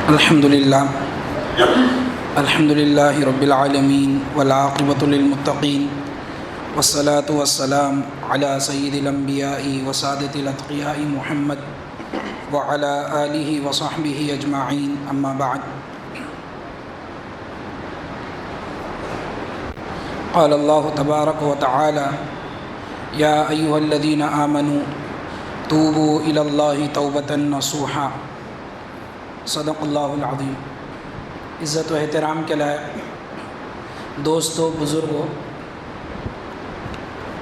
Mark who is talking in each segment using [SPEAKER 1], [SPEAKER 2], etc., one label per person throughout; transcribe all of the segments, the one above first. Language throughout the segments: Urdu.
[SPEAKER 1] الحمد للہ رب العالمین والعاقبۃ للمتقین والصلاة والسلام علی سید الانبیاء وسادۃ الاتقیاء محمد وعلی آلہ وصحبہ اجمعین اما بعد. قال اللہ تبارک وتعالی یا ایھا الذین آمنوا توبوا الی اللہ توبۃ نصوحا. صدق اللہ العظیم. عزت و احترام کے لائق دوستو، بزرگوں،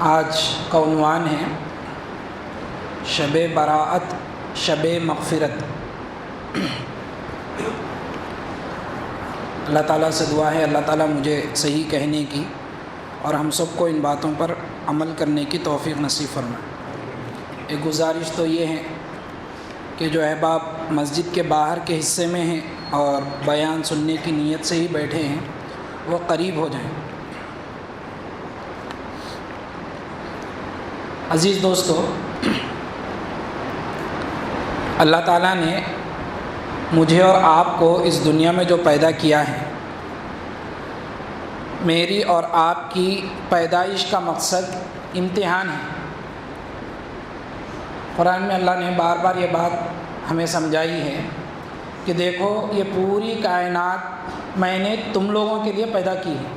[SPEAKER 1] آج کا عنوان ہے شب براءت، شب مغفرت. اللہ تعالیٰ سے دعا ہے اللہ تعالیٰ مجھے صحیح کہنے کی اور ہم سب کو ان باتوں پر عمل کرنے کی توفیق نصیب فرمائے. ایک گزارش تو یہ ہے کہ جو احباب مسجد کے باہر کے حصے میں ہیں اور بیان سننے کی نیت سے ہی بیٹھے ہیں وہ قریب ہو جائیں. عزیز دوستو، اللہ تعالیٰ نے مجھے اور آپ کو اس دنیا میں جو پیدا کیا ہے، میری اور آپ کی پیدائش کا مقصد امتحان ہے. قرآن میں اللہ نے بار بار یہ بات ہمیں سمجھائی ہے کہ دیکھو یہ پوری کائنات میں نے تم لوگوں کے لیے پیدا کی ہے.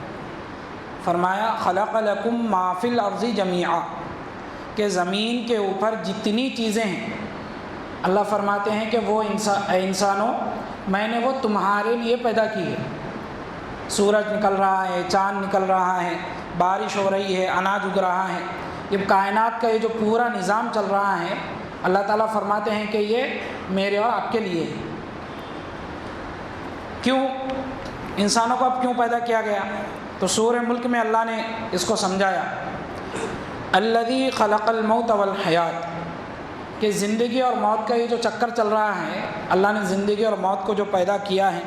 [SPEAKER 1] فرمایا خلق لکم ما فی الارض جمیعا، کہ زمین کے اوپر جتنی چیزیں ہیں اللہ فرماتے ہیں کہ وہ انسانوں میں نے وہ تمہارے لیے پیدا کی ہے. سورج نکل رہا ہے، چاند نکل رہا ہے، بارش ہو رہی ہے، اناج اگ رہا ہے، یہ کائنات کا یہ جو پورا نظام چل رہا ہے اللہ تعالیٰ فرماتے ہیں کہ یہ میرے اور آپ کے لیے ہے. کیوں انسانوں کو اب کیوں پیدا کیا گیا؟ تو سورہ ملک میں اللہ نے اس کو سمجھایا، الذی خلق الموت والحیات، کہ زندگی اور موت کا یہ جو چکر چل رہا ہے اللہ نے زندگی اور موت کو جو پیدا کیا ہے.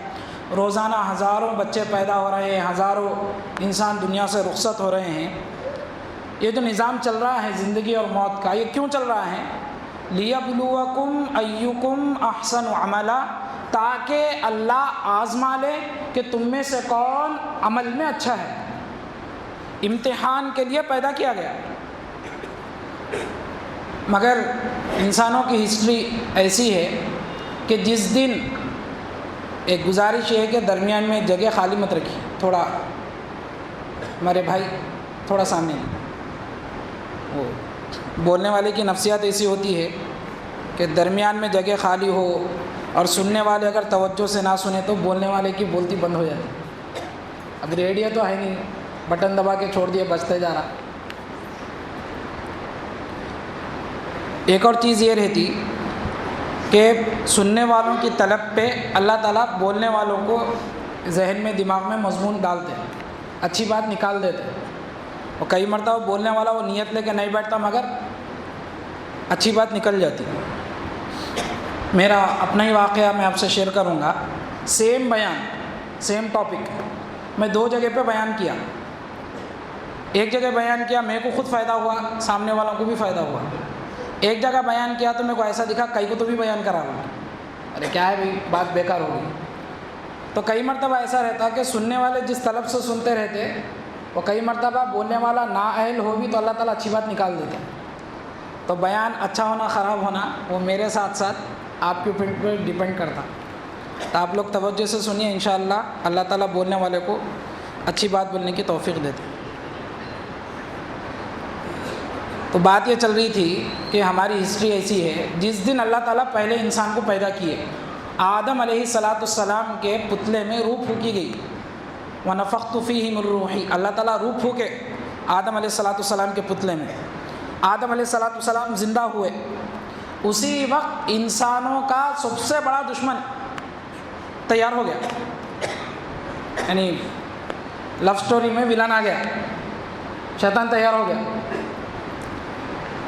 [SPEAKER 1] روزانہ ہزاروں بچے پیدا ہو رہے ہیں، ہزاروں انسان دنیا سے رخصت ہو رہے ہیں. یہ جو نظام چل رہا ہے زندگی اور موت کا، یہ کیوں چل رہا ہے؟ لیبلوکم ایکم احسن عملا، تاکہ اللہ آزما لے کہ تم میں سے کون عمل میں اچھا ہے. امتحان کے لیے پیدا کیا گیا. مگر انسانوں کی ہسٹری ایسی ہے کہ جس دن، ایک گزارش یہ ہے کہ درمیان میں جگہ خالی مت رکھی، تھوڑا ہمارے بھائی تھوڑا سامنے. وہ بولنے والے کی نفسیات ایسی ہوتی ہے کہ درمیان میں جگہ خالی ہو اور سننے والے اگر توجہ سے نہ سنیں تو بولنے والے کی بولتی بند ہو جاتی. اب ریڈیو تو ہے نہیں، بٹن دبا کے چھوڑ دیا، بجتے جا رہا. ایک اور چیز یہ رہتی کہ سننے والوں کی طلب پہ اللہ تعالیٰ بولنے والوں کو ذہن میں، دماغ میں مضمون ڈالتے، اچھی بات نکال دیتے. اور کئی مرتبہ بولنے والا وہ نیت لے کے نہیں بیٹھتا مگر اچھی بات نکل جاتی. میرا اپنا ہی واقعہ میں آپ سے شیئر کروں گا. سیم بیان، سیم ٹاپک میں 2 جگہ پہ بیان کیا. ایک جگہ بیان کیا میرے کو خود فائدہ ہوا، سامنے والوں کو بھی فائدہ ہوا. ایک جگہ بیان کیا تو میرے کو ایسا دکھا کئی کو تو بھی بیان کرا رہا ہوں، ارے کیا ہے بھائی، بات بیکار ہو گئی. تو کئی مرتبہ ایسا رہتا کہ سننے والے جس طلب سے سنتے رہتے وہ کئی مرتبہ بولنے والا نااہل ہو بھی تو اللہ تعالیٰ اچھی بات نکال دیتا. تو بیان اچھا ہونا خراب ہونا وہ میرے ساتھ ساتھ آپ کے اوپر ڈیپینڈ کرتا. تو آپ لوگ توجہ سے سنیے، انشاءاللہ اللہ تعالیٰ بولنے والے کو اچھی بات بولنے کی توفیق دیتے. تو بات یہ چل رہی تھی کہ ہماری ہسٹری ایسی ہے، جس دن اللہ تعالیٰ پہلے انسان کو پیدا کیے، آدم علیہ السلام کے پتلے میں روح پھونکی گئی. وَنَفَخْتُ فِيهِ مِن رُوحِي، اللہ تعالیٰ روح پھونکے آدم علیہ السلام کے پتلے میں. آدم علیہ السلام زندہ ہوئے. اسی وقت انسانوں کا سب سے بڑا دشمن تیار ہو گیا، یعنی لو سٹوری میں ولن آ گیا، شیطان تیار ہو گیا.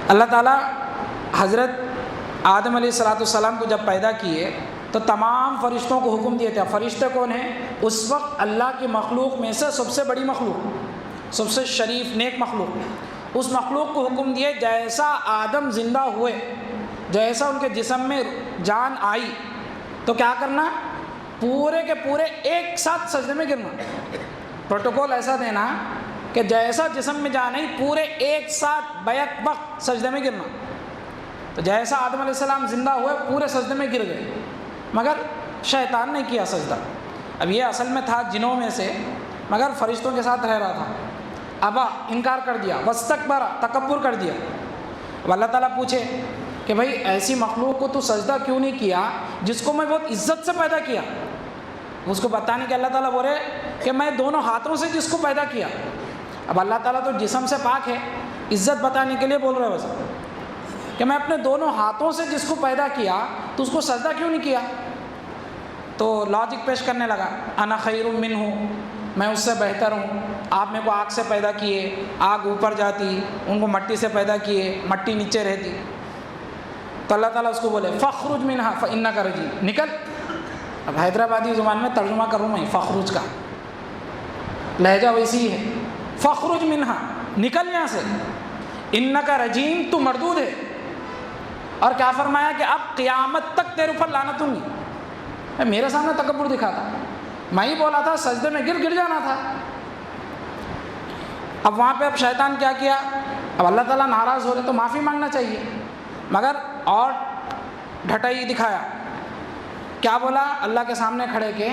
[SPEAKER 1] اللہ تعالیٰ حضرت آدم علیہ السلام کو جب پیدا کیے تو تمام فرشتوں کو حکم دیے تھے. فرشتے کون ہیں؟ اس وقت اللہ کی مخلوق میں سے سب سے بڑی مخلوق، سب سے شریف نیک مخلوق. اس مخلوق کو حکم دیے جیسا آدم زندہ ہوئے، جیسا ان کے جسم میں جان آئی تو کیا کرنا؟ پورے کے پورے ایک ساتھ سجدے میں گرنا، پروٹوکول ایسا دینا کہ جیسا جسم میں جان نہیں پورے ایک ساتھ بیک وقت سجدے میں گرنا۔ تو جیسا آدم علیہ السلام زندہ ہوئے پورے سجدے میں گر گئے، مگر شیطان نے کیا سجدہ۔ اب یہ اصل میں تھا جنوں میں سے، مگر فرشتوں کے ساتھ رہ رہا تھا، ابا انکار کر دیا، واستکبر تکبر کر دیا۔ اب اللہ تعالیٰ پوچھے کہ بھائی ایسی مخلوق کو تو سجدہ کیوں نہیں کیا جس کو میں بہت عزت سے پیدا کیا؟ اس کو بتانے کہ اللہ تعالیٰ بولے کہ میں دونوں ہاتھوں سے جس کو پیدا کیا۔ اب اللہ تعالیٰ تو جسم سے پاک ہے، عزت بتانے کے لیے بول رہے بس کہ میں اپنے دونوں ہاتھوں سے جس کو پیدا کیا تو اس کو سجدہ کیوں نہیں کیا؟ تو لاجک پیش کرنے لگا، انا خیر منہ، میں اس سے بہتر ہوں۔ آپ میرے کو آگ سے پیدا کیے، آگ اوپر جاتی، ان کو مٹی سے پیدا کیے، مٹی نیچے رہتی۔ تو اللہ تعالیٰ اس کو بولے فخرج منہا فإنک رجیم، نکل۔ اب حیدرآبادی زبان میں ترجمہ کروں میں فخرج کا لہجہ ویسی ہی ہے، فخرج منہا، نکل یہاں سے، انک رجیم، تو مردود ہے۔ اور کیا فرمایا کہ اب قیامت تک تیرے اوپر لعنت ہوں گی۔ میرے سامنے تکبر دکھا تھا، میں ہی بولا تھا سجدے میں گر جانا تھا۔ اب وہاں پہ اب شیطان کیا کیا؟ اب اللہ تعالیٰ ناراض ہو رہے تو معافی مانگنا چاہیے، مگر اور ڈھٹائی دکھایا۔ کیا بولا اللہ کے سامنے کھڑے کے؟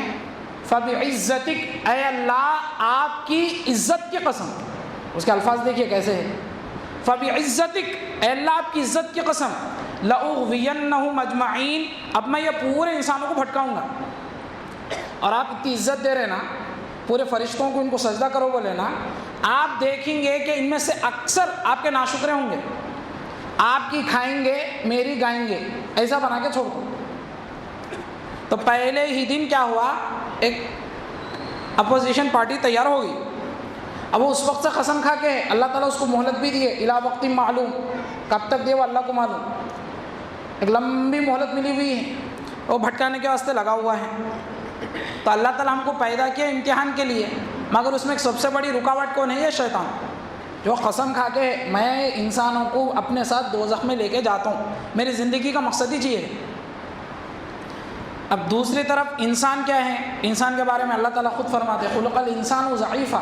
[SPEAKER 1] فَبِعِزَّتِكَ، اے اللہ آپ کی عزت کی قسم۔ اس کے الفاظ دیکھیے کیسے ہے، فَبِعِزَّتِكَ، اے اللہ آپ کی عزت کی قسم، لَأُغْوِيَنَّهُمْ أَجْمَعِينَ، اب میں یہ پورے انسانوں کو بھٹکاؤں گا۔ اور آپ اتنی عزت دے رہے نا، پورے فرشتوں کو ان کو سجدہ کرو بولے نا، آپ دیکھیں گے کہ ان میں سے اکثر آپ کے ناشکرے ہوں گے، آپ کی کھائیں گے میری گائیں گے، ایسا بنا کے چھوڑ دو۔ تو پہلے ہی دن کیا ہوا، ایک اپوزیشن پارٹی تیار ہو گئی۔ اب وہ اس وقت سے قسم کھا کے اللہ تعالیٰ اس کو مہلت بھی دیے، الی وقت معلوم، کب تک دے وہ اللہ کو معلوم، ایک لمبی مہلت ملی ہوئی ہے، وہ بھٹکانے کے واسطے لگا ہوا ہے۔ تو اللہ تعالیٰ ہم کو پیدا کیا امتحان کے لیے، مگر اس میں ایک سب سے بڑی رکاوٹ کون ہے؟ یہ شیطان، جو قسم کھا کے میں انسانوں کو اپنے ساتھ دوزخ میں لے کے جاتا ہوں، میری زندگی کا مقصد ہی یہ ہے۔ اب دوسری طرف انسان کیا ہے؟ انسان کے بارے میں اللہ تعالیٰ خود فرماتے ہیں خلق الانسان ضعیفا،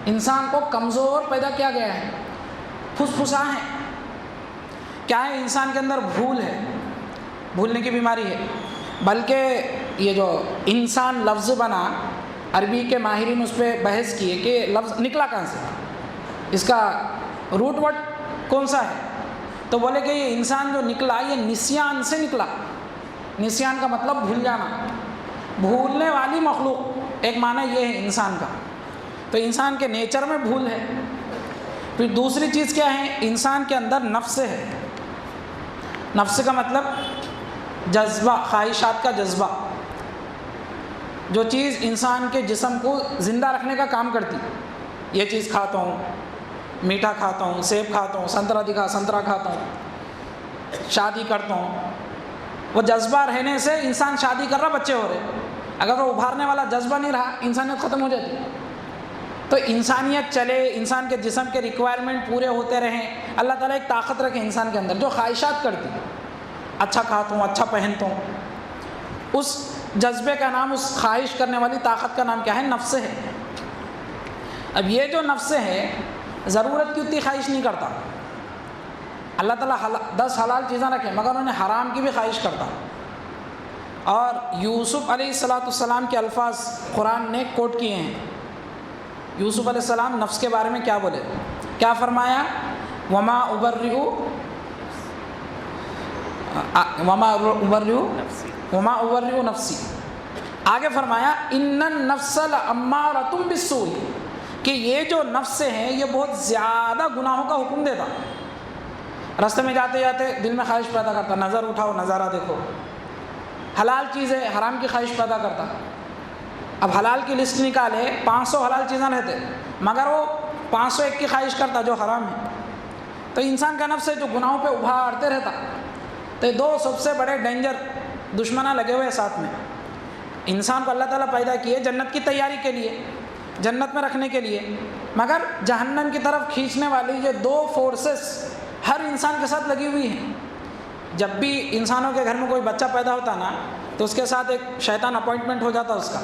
[SPEAKER 1] انسان کو کمزور پیدا کیا گیا ہے، پھسا ہے۔ کیا ہے؟ انسان کے اندر بھول ہے، بھولنے کی بیماری ہے۔ بلکہ یہ جو انسان لفظ بنا، عربی کے ماہرین اس پہ بحث کیے کہ لفظ نکلا کہاں سے، اس کا روٹ ورڈ کون سا ہے؟ تو بولے کہ یہ انسان جو نکلا یہ نسیان سے نکلا۔ نسیان کا مطلب بھول جانا، بھولنے والی مخلوق، ایک معنی یہ ہے انسان کا۔ تو انسان کے نیچر میں بھول ہے۔ پھر دوسری چیز کیا ہے؟ انسان کے اندر نفس ہے۔ نفس کا مطلب جذبہ، خواہشات کا جذبہ، جو چیز انسان کے جسم کو زندہ رکھنے کا کام کرتی۔ یہ چیز کھاتا ہوں، میٹھا کھاتا ہوں، سیب کھاتا ہوں، سنترا کھاتا ہوں، شادی کرتا ہوں۔ وہ جذبہ رہنے سے انسان شادی کر رہا، بچے ہو رہے۔ اگر وہ ابھارنے والا جذبہ نہیں رہا، انسانیت ختم ہو جاتی۔ تو انسانیت چلے، انسان کے جسم کے ریکوائرمنٹ پورے ہوتے رہیں، اللہ تعالیٰ ایک طاقت رکھے انسان کے اندر جو خواہشات کرتی، اچھا کھاتا ہوں، اچھا پہنتا ہوں، اس جذبے کا نام، اس خواہش کرنے والی طاقت کا نام کیا ہے؟ نفس ہے۔ اب یہ جو نفس ہے ضرورت کی اتنی خواہش نہیں کرتا۔ اللہ تعالیٰ 10 حلال چیزیں رکھیں مگر انہیں حرام کی بھی خواہش کرتا۔ اور یوسف علیہ السلام کے الفاظ قرآن نے کوٹ کیے ہیں۔ یوسف علیہ السلام نفس کے بارے میں کیا بولے؟ کیا فرمایا؟ وما ابرئ نفسی۔ آگے فرمایا ان النفس لامارۃ بالسوء، کہ یہ جو نفس ہیں یہ بہت زیادہ گناہوں کا حکم دیتا۔ راستے میں جاتے جاتے دل میں خواہش پیدا کرتا، نظر اٹھاؤ نظارہ دیکھو، حلال چیز ہے حرام کی خواہش پیدا کرتا۔ اب حلال کی لسٹ نکالے، 500 حلال چیزیں رہتے مگر وہ 501 کی خواہش کرتا جو حرام ہے۔ تو انسان کا نفس ہے جو گناہوں پہ ابھارتے رہتا۔ تو یہ 2 سب سے بڑے ڈینجر دشمناں لگے ہوئے ساتھ میں۔ انسان کو اللہ تعالیٰ پیدا کیے جنت کی تیاری کے لیے، جنت میں رکھنے کے لیے، مگر جہنم کی طرف کھینچنے والی یہ 2 فورسز ہر انسان کے ساتھ لگی ہوئی ہیں۔ جب بھی انسانوں کے گھر میں کوئی بچہ پیدا ہوتا نا تو اس کے ساتھ ایک شیطان اپوائنٹمنٹ ہو جاتا اس کا.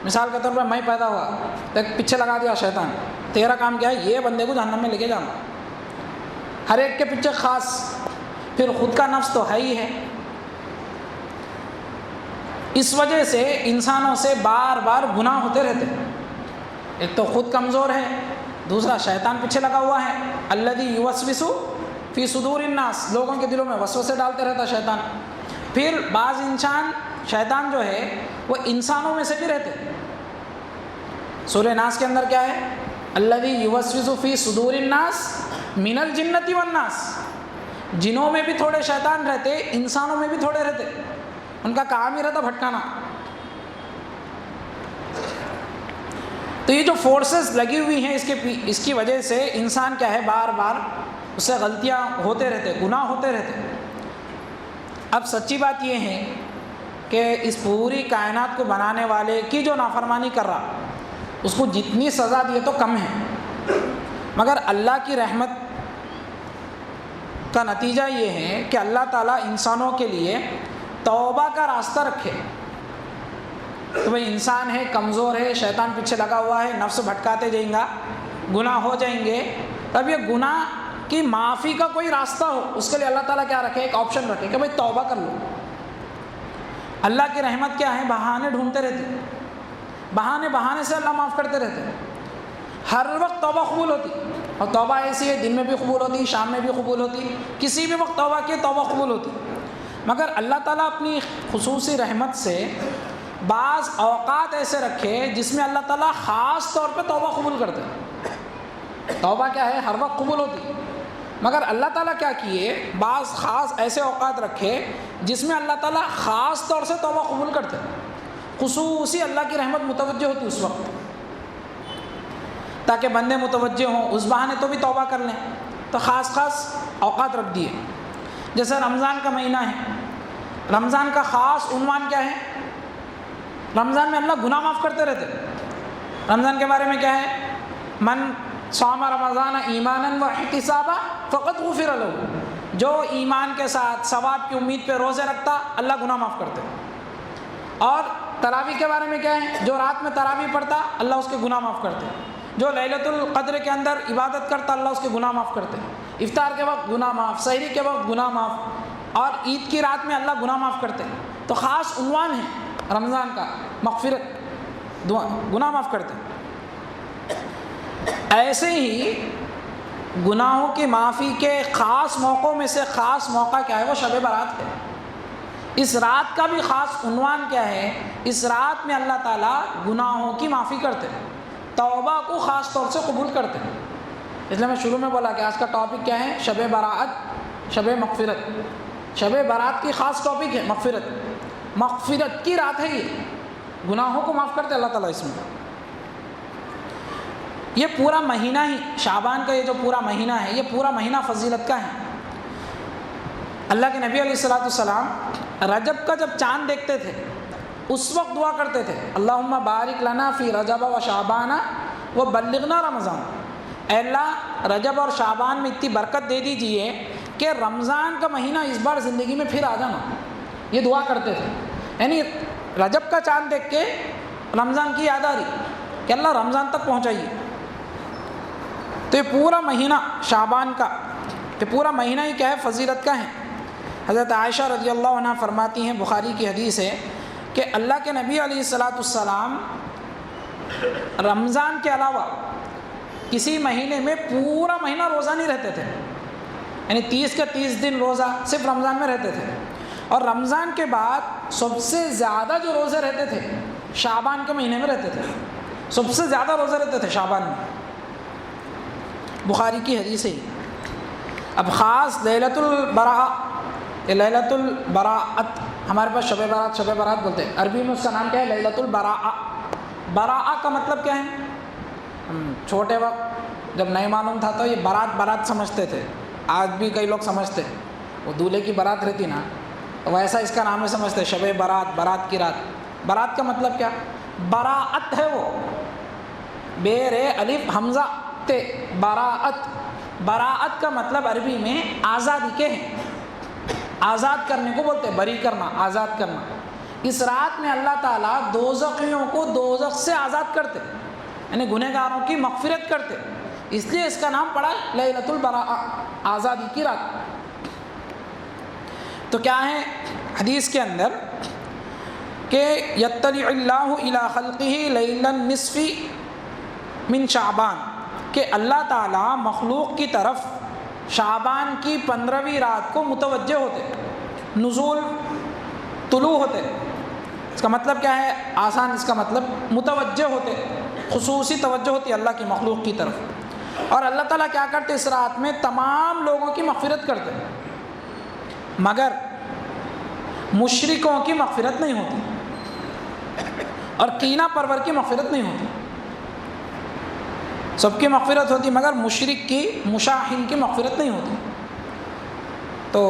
[SPEAKER 1] مثال کے طور پر میں پیدا ہوا تو ایک پیچھے لگا دیا شیطان, تیرا کام کیا ہے, یہ بندے کو جہنم میں لے کے جانا. ہر ایک کے پیچھے خاص. پھر خود کا نفس تو ہے ہی ہے. اس وجہ سے انسانوں سے بار بار گناہ ہوتے رہتے. ایک تو خود کمزور ہے, دوسرا شیطان پیچھے لگا ہوا ہے. الذی یوسوس فی صدور الناس, لوگوں کے دلوں میں وسوسے ڈالتے رہتا شیطان. پھر بعض انسان شیطان جو ہے وہ انسانوں میں سے بھی رہتے. سورہ ناس کے اندر کیا ہے, الذی یوسوس فی صدور الناس من الجنۃ والناس. جنوں میں بھی تھوڑے شیطان رہتے, انسانوں میں بھی تھوڑے رہتے. ان کا کام ہی رہتا بھٹکانا. تو یہ جو فورسز لگی ہوئی ہیں اس کی وجہ سے انسان کیا ہے, بار بار اس سے غلطیاں ہوتے رہتے, گناہ ہوتے رہتے. اب سچی بات یہ ہے کہ اس پوری کائنات کو بنانے والے کی جو نافرمانی کر رہا, اس کو جتنی سزا دیے تو کم ہے. مگر اللہ کی رحمت کا نتیجہ یہ ہے کہ اللہ تعالیٰ انسانوں کے لیے توبہ کا راستہ رکھے. تو بھئی انسان ہے, کمزور ہے, شیطان پیچھے لگا ہوا ہے, نفس بھٹکاتے جائیں گا, گناہ ہو جائیں گے. تب یہ گناہ کی معافی کا کوئی راستہ ہو, اس کے لیے اللہ تعالیٰ کیا رکھے, ایک آپشن رکھے کہ بھئی توبہ کر لو. اللہ کی رحمت کیا ہے, بہانے ڈھونڈتے رہتے. بہانے سے اللہ معاف کرتے رہتے. ہر وقت توبہ قبول ہوتی, اور توبہ ایسی ہے دن میں بھی قبول ہوتی, شام میں بھی قبول ہوتی, کسی بھی وقت توبہ کی توبہ قبول ہوتی. مگر اللہ تعالیٰ اپنی خصوصی رحمت سے بعض اوقات ایسے رکھے جس میں اللہ تعالیٰ خاص طور پہ توبہ قبول کرتے. توبہ کیا ہے, ہر وقت قبول ہوتی, مگر اللہ تعالیٰ کیا کیے, بعض خاص ایسے اوقات رکھے جس میں اللہ تعالیٰ خاص طور سے توبہ قبول کرتے. خصوصی اللہ کی رحمت متوجہ ہوتی اس وقت, تاکہ بندے متوجہ ہوں, اس بہانے تو بھی توبہ کر لیں. تو خاص اوقات رکھ دیے. جیسے رمضان کا مہینہ ہے, رمضان کا خاص عنوان کیا ہے, رمضان میں اللہ گناہ معاف کرتے رہتے. رمضان کے بارے میں کیا ہے, من صام رمضان ایمانا واحتسابا فقد غفر له. جو ایمان کے ساتھ ثواب کی امید پہ روزے رکھتا, اللہ گناہ معاف کرتے. اور تراویح کے بارے میں کیا ہے, جو رات میں تراویح پڑھتا اللہ اس کے گناہ معاف کرتے. جو لیلۃ القدر کے اندر عبادت کرتا اللہ اس کے گناہ معاف کرتے. افطار کے وقت گناہ معاف, سحری کے وقت گناہ معاف, اور عید کی رات میں اللہ گناہ معاف کرتے. تو خاص عنوان ہے رمضان کا مغفرت, دعا, گناہ معاف کرتے. ایسے ہی گناہوں کی معافی کے خاص موقعوں میں سے خاص موقع کیا ہے, وہ شب برات ہے. اس رات کا بھی خاص عنوان کیا ہے, اس رات میں اللہ تعالیٰ گناہوں کی معافی کرتے, توبہ کو خاص طور سے قبول کرتے. اس لیے میں شروع میں بولا کہ آج کا ٹاپک کیا ہے, شب براءت, شب مغفرت. شب برات کی خاص ٹاپک ہے مغفرت. مغفرت کی رات ہے یہ, گناہوں کو معاف کرتے اللہ تعالیٰ اس میں. یہ پورا مہینہ ہی شعبان کا, یہ جو پورا مہینہ ہے, یہ پورا مہینہ فضیلت کا ہے. اللہ کے نبی علیہ الصلوۃ والسلام رجب کا جب چاند دیکھتے تھے اس وقت دعا کرتے تھے, اللہم بارک لنا فی رجب و شعبان و بلغنا رمضان. اے اللہ رجب اور شعبان میں اتنی برکت دے دیجئے کہ رمضان کا مہینہ اس بار زندگی میں پھر آ جانا. یہ دعا کرتے تھے. یعنی رجب کا چاند دیکھ کے رمضان کی یاد آ رہی کہ اللہ رمضان تک پہنچائیے. تو یہ پورا مہینہ شعبان کا, یہ پورا مہینہ ہی کیا ہے, فضیلت کا ہے. حضرت عائشہ رضی اللہ عنہ فرماتی ہیں, بخاری کی حدیث ہے, کہ اللہ کے نبی علیہ الصلوۃ والسلام رمضان کے علاوہ کسی مہینے میں پورا مہینہ روزہ نہیں رہتے تھے. یعنی 30 کے 30 دن روزہ صرف رمضان میں رہتے تھے. اور رمضان کے بعد سب سے زیادہ جو روزے رہتے تھے شعبان کے مہینے میں رہتے تھے. سب سے زیادہ روزے رہتے تھے شعبان میں. بخاری کی حدیث ہے. اب خاص لیلۃ البراء, لیلۃ البراءت, ہمارے پاس شب برات بولتے ہیں, عربی میں اس کا نام کیا ہے, لیلۃ البراء. براء کا مطلب کیا ہے, ہم چھوٹے وقت جب نہیں معلوم تھا تو یہ برات سمجھتے تھے. آج بھی کئی لوگ سمجھتے, وہ دولہے کی برات رہتی نا, ویسا اس کا نام ہے سمجھتے, شب برات, برات کی رات. برات کا مطلب کیا, براءت ہے وہ, بے رے الف حمزہ تے, براءت. براءت کا مطلب عربی میں آزادی کے ہیں, آزاد کرنے کو بولتے ہیں, بری کرنا, آزاد کرنا. اس رات میں اللہ تعالیٰ دوزخیوں کو دوزخ سے آزاد کرتے، یعنی گنہگاروں کی مغفرت کرتے، اس لیے اس کا نام پڑا لیلۃ البراء، آزادی کی رات۔ تو کیا ہے حدیث کے اندر کہ یطلع اللہ الی خلقہ لیل النصف من شعبان، کہ اللہ تعالیٰ مخلوق کی طرف شعبان کی 15ویں رات کو متوجہ ہوتے، نزول طلوع ہوتے۔ اس کا مطلب کیا ہے؟ آسان، اس کا مطلب متوجہ ہوتے، خصوصی توجہ ہوتی اللہ کی مخلوق کی طرف، اور اللہ تعالیٰ کیا کرتے اس رات میں تمام لوگوں کی مغفرت کرتے، مگر مشرکوں کی مغفرت نہیں ہوتی اور کینہ پرور کی مغفرت نہیں ہوتی۔ سب کی مغفرت ہوتی مگر مشرک کی، مشاہن کی مغفرت نہیں ہوتی۔ تو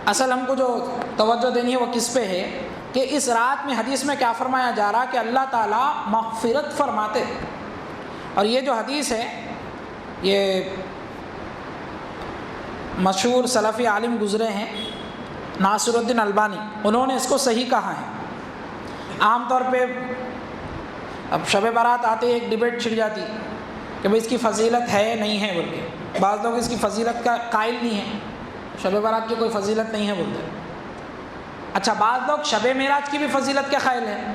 [SPEAKER 1] اصل ہم کو جو توجہ دینی ہے وہ کس پہ ہے کہ اس رات میں حدیث میں کیا فرمایا جا رہا کہ اللہ تعالیٰ مغفرت فرماتے، اور یہ جو حدیث ہے یہ مشہور سلفی عالم گزرے ہیں ناصر الدین البانی، انہوں نے اس کو صحیح کہا ہے۔ عام طور پہ اب شب برات آتے ایک ڈبیٹ چھڑ جاتی کہ بھئی اس کی فضیلت ہے نہیں ہے بول کے، بعض لوگ اس کی فضیلت کا قائل نہیں ہے، شب برات کی کوئی فضیلت نہیں ہے بولتے۔ اچھا، بعض لوگ شب معراج کی بھی فضیلت کے قائل ہیں،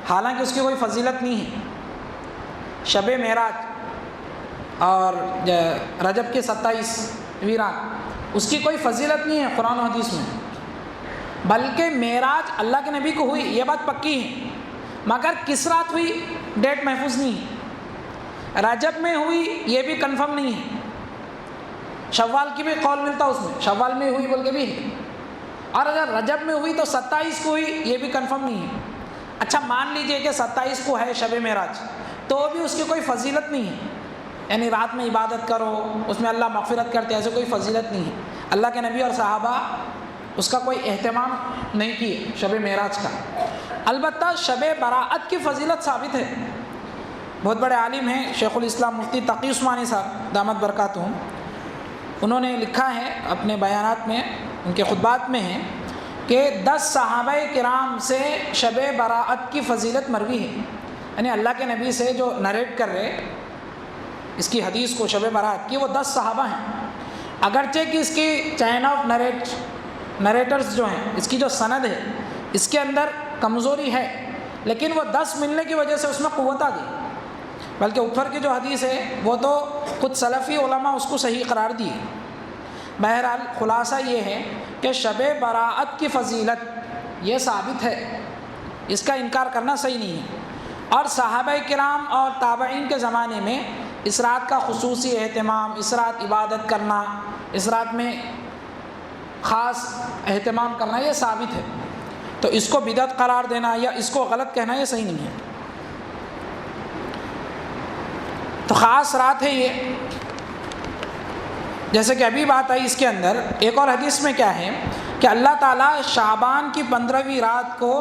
[SPEAKER 1] حالانکہ اس کی کوئی فضیلت نہیں ہے۔ شب معراج اور رجب کی 27ویں رات اس کی کوئی فضیلت نہیں ہے قرآن و حدیث میں، بلکہ معراج اللہ کے نبی کو ہوئی یہ بات پکی ہے، مگر کس رات ہوئی ڈیٹ محفوظ نہیں ہے۔ رجب میں ہوئی یہ بھی کنفرم نہیں ہے، شوال کی بھی قول ملتا اس میں، شوال میں ہوئی بول کے بھی ہے، اور اگر رجب میں ہوئی تو 27 کو ہوئی یہ بھی کنفرم نہیں ہے۔ اچھا، مان لیجئے کہ 27 کو ہے شب معراج، تو بھی اس کی کوئی فضیلت نہیں ہے، یعنی رات میں عبادت کرو اس میں اللہ مغفرت کرتے، ایسے کوئی فضیلت نہیں ہے۔ اللہ کے نبی اور صحابہ اس کا کوئی اہتمام نہیں کیے شب معراج کا۔ البتہ شب براءت کی فضیلت ثابت ہے، بہت بڑے عالم ہیں شیخ الاسلام مفتی تقی عثمانی صاحب دامت برکاتہم، انہوں نے لکھا ہے اپنے بیانات میں، ان کے خطبات میں ہیں کہ 10 صحابہ کرام سے شب براءت کی فضیلت مروی ہے، یعنی اللہ کے نبی سے جو نریٹ کر رہے اس کی حدیث کو شب براءت کی وہ 10 صحابہ ہیں، اگرچہ کہ اس کی چین آف نریٹرز جو ہیں، اس کی جو سند ہے اس کے اندر کمزوری ہے، لیکن وہ 10 ملنے کی وجہ سے اس میں قوت آ گئی، بلکہ اوپر کی جو حدیث ہے وہ تو خود سلفی علماء اس کو صحیح قرار دی۔ بہرحال خلاصہ یہ ہے کہ شب براءت کی فضیلت یہ ثابت ہے، اس کا انکار کرنا صحیح نہیں ہے، اور صحابہ کرام اور تابعین کے زمانے میں اس رات کا خصوصی اہتمام، اس رات عبادت کرنا، اس رات میں خاص اہتمام کرنا یہ ثابت ہے، تو اس کو بدعت قرار دینا یا اس کو غلط کہنا یہ صحیح نہیں ہے۔ تو خاص رات ہے یہ، جیسے کہ ابھی بات آئی اس کے اندر ایک اور حدیث میں کیا ہے کہ اللہ تعالیٰ شعبان کی 15ویں رات کو